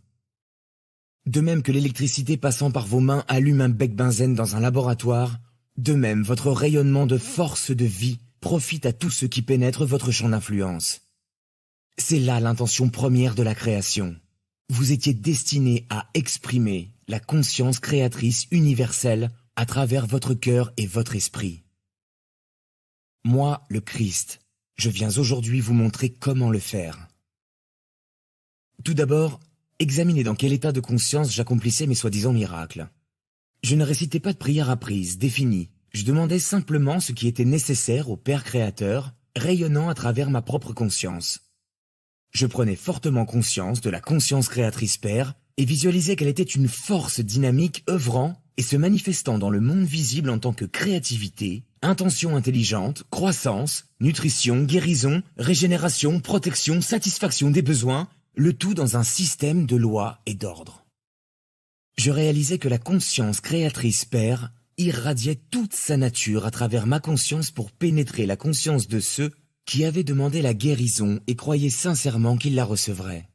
[SPEAKER 2] De même que l'électricité passant par vos mains allume un bec benzène dans un laboratoire, de même votre rayonnement de force de vie profite à tous ceux qui pénètrent votre champ d'influence. C'est là l'intention première de la création. Vous étiez destiné à exprimer la conscience créatrice universelle à travers votre cœur et votre esprit. Moi, le Christ, je viens aujourd'hui vous montrer comment le faire. Tout d'abord, examinez dans quel état de conscience j'accomplissais mes soi-disant miracles. Je ne récitais pas de prière apprise, définie. Je demandais simplement ce qui était nécessaire au Père Créateur, rayonnant à travers ma propre conscience. Je prenais fortement conscience de la conscience créatrice Père et visualisais qu'elle était une force dynamique œuvrant et se manifestant dans le monde visible en tant que créativité, intention intelligente, croissance, nutrition, guérison, régénération, protection, satisfaction des besoins, le tout dans un système de loi et d'ordre. Je réalisais que la conscience créatrice Père irradiait toute sa nature à travers ma conscience pour pénétrer la conscience de ceux qui avaient demandé la guérison et croyaient sincèrement qu'ils la recevraient.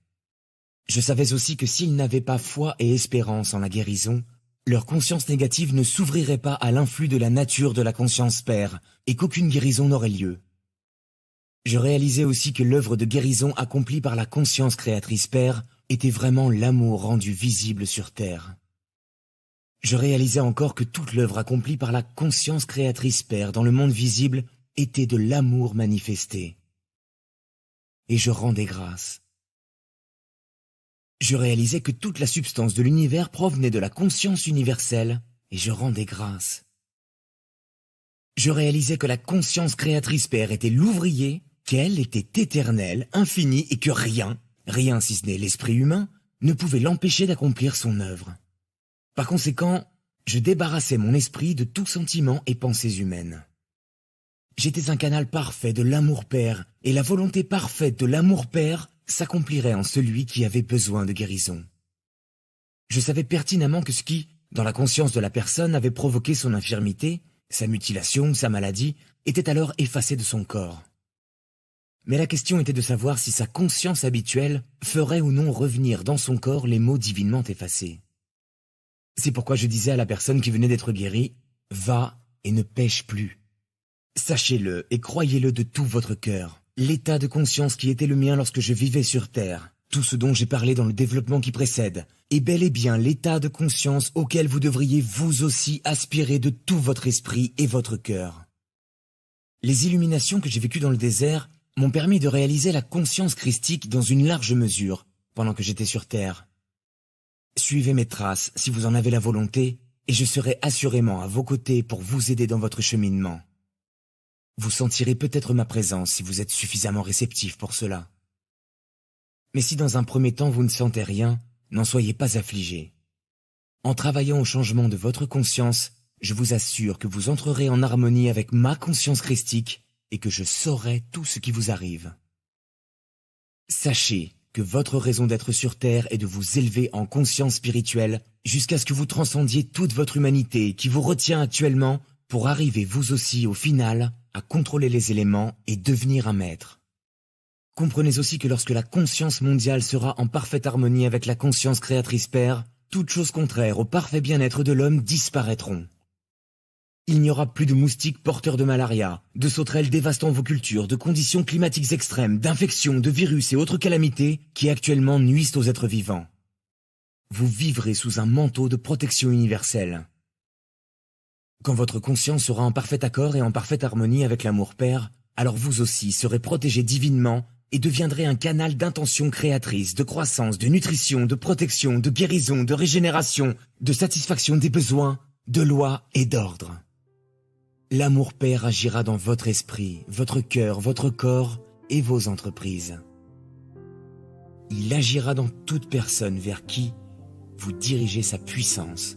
[SPEAKER 2] Je savais aussi que s'ils n'avaient pas foi et espérance en la guérison, leur conscience négative ne s'ouvrirait pas à l'influx de la nature de la conscience Père et qu'aucune guérison n'aurait lieu. Je réalisais aussi que l'œuvre de guérison accomplie par la conscience créatrice Père était vraiment l'amour rendu visible sur terre. Je réalisais encore que toute l'œuvre accomplie par la conscience créatrice Père dans le monde visible était de l'amour manifesté. Et je rendais grâce. Je réalisais que toute la substance de l'univers provenait de la conscience universelle, et je rendais grâce. Je réalisais que la conscience créatrice Père était l'ouvrier, qu'elle était éternelle, infinie, et que rien si ce n'est l'esprit humain, ne pouvait l'empêcher d'accomplir son œuvre. Par conséquent, je débarrassais mon esprit de tout sentiment et pensées humaines. J'étais un canal parfait de l'amour Père, et la volonté parfaite de l'amour Père s'accomplirait en celui qui avait besoin de guérison. Je savais pertinemment que ce qui, dans la conscience de la personne, avait provoqué son infirmité, sa mutilation, sa maladie, était alors effacé de son corps. Mais la question était de savoir si sa conscience habituelle ferait ou non revenir dans son corps les maux divinement effacés. C'est pourquoi je disais à la personne qui venait d'être guérie, « Va et ne pêche plus ». Sachez-le et croyez-le de tout votre cœur. L'état de conscience qui était le mien lorsque je vivais sur Terre, tout ce dont j'ai parlé dans le développement qui précède, est bel et bien l'état de conscience auquel vous devriez vous aussi aspirer de tout votre esprit et votre cœur. Les illuminations que j'ai vécues dans le désert m'ont permis de réaliser la conscience christique dans une large mesure, pendant que j'étais sur Terre. Suivez mes traces si vous en avez la volonté, et je serai assurément à vos côtés pour vous aider dans votre cheminement. Vous sentirez peut-être ma présence si vous êtes suffisamment réceptif pour cela. Mais si dans un premier temps vous ne sentez rien, n'en soyez pas affligé. En travaillant au changement de votre conscience, je vous assure que vous entrerez en harmonie avec ma conscience christique et que je saurai tout ce qui vous arrive. Sachez que votre raison d'être sur Terre est de vous élever en conscience spirituelle jusqu'à ce que vous transcendiez toute votre humanité qui vous retient actuellement pour arriver vous aussi au final à contrôler les éléments et devenir un maître. Comprenez aussi que lorsque la conscience mondiale sera en parfaite harmonie avec la conscience créatrice Père, toutes choses contraires au parfait bien-être de l'homme disparaîtront. Il n'y aura plus de moustiques porteurs de malaria, de sauterelles dévastant vos cultures, de conditions climatiques extrêmes, d'infections, de virus et autres calamités qui actuellement nuisent aux êtres vivants. Vous vivrez sous un manteau de protection universelle. Quand votre conscience sera en parfait accord et en parfaite harmonie avec l'amour Père, alors vous aussi serez protégé divinement et deviendrez un canal d'intention créatrice, de croissance, de nutrition, de protection, de guérison, de régénération, de satisfaction des besoins, de loi et d'ordre. L'amour Père agira dans votre esprit, votre cœur, votre corps et vos entreprises. Il agira dans toute personne vers qui vous dirigez sa puissance.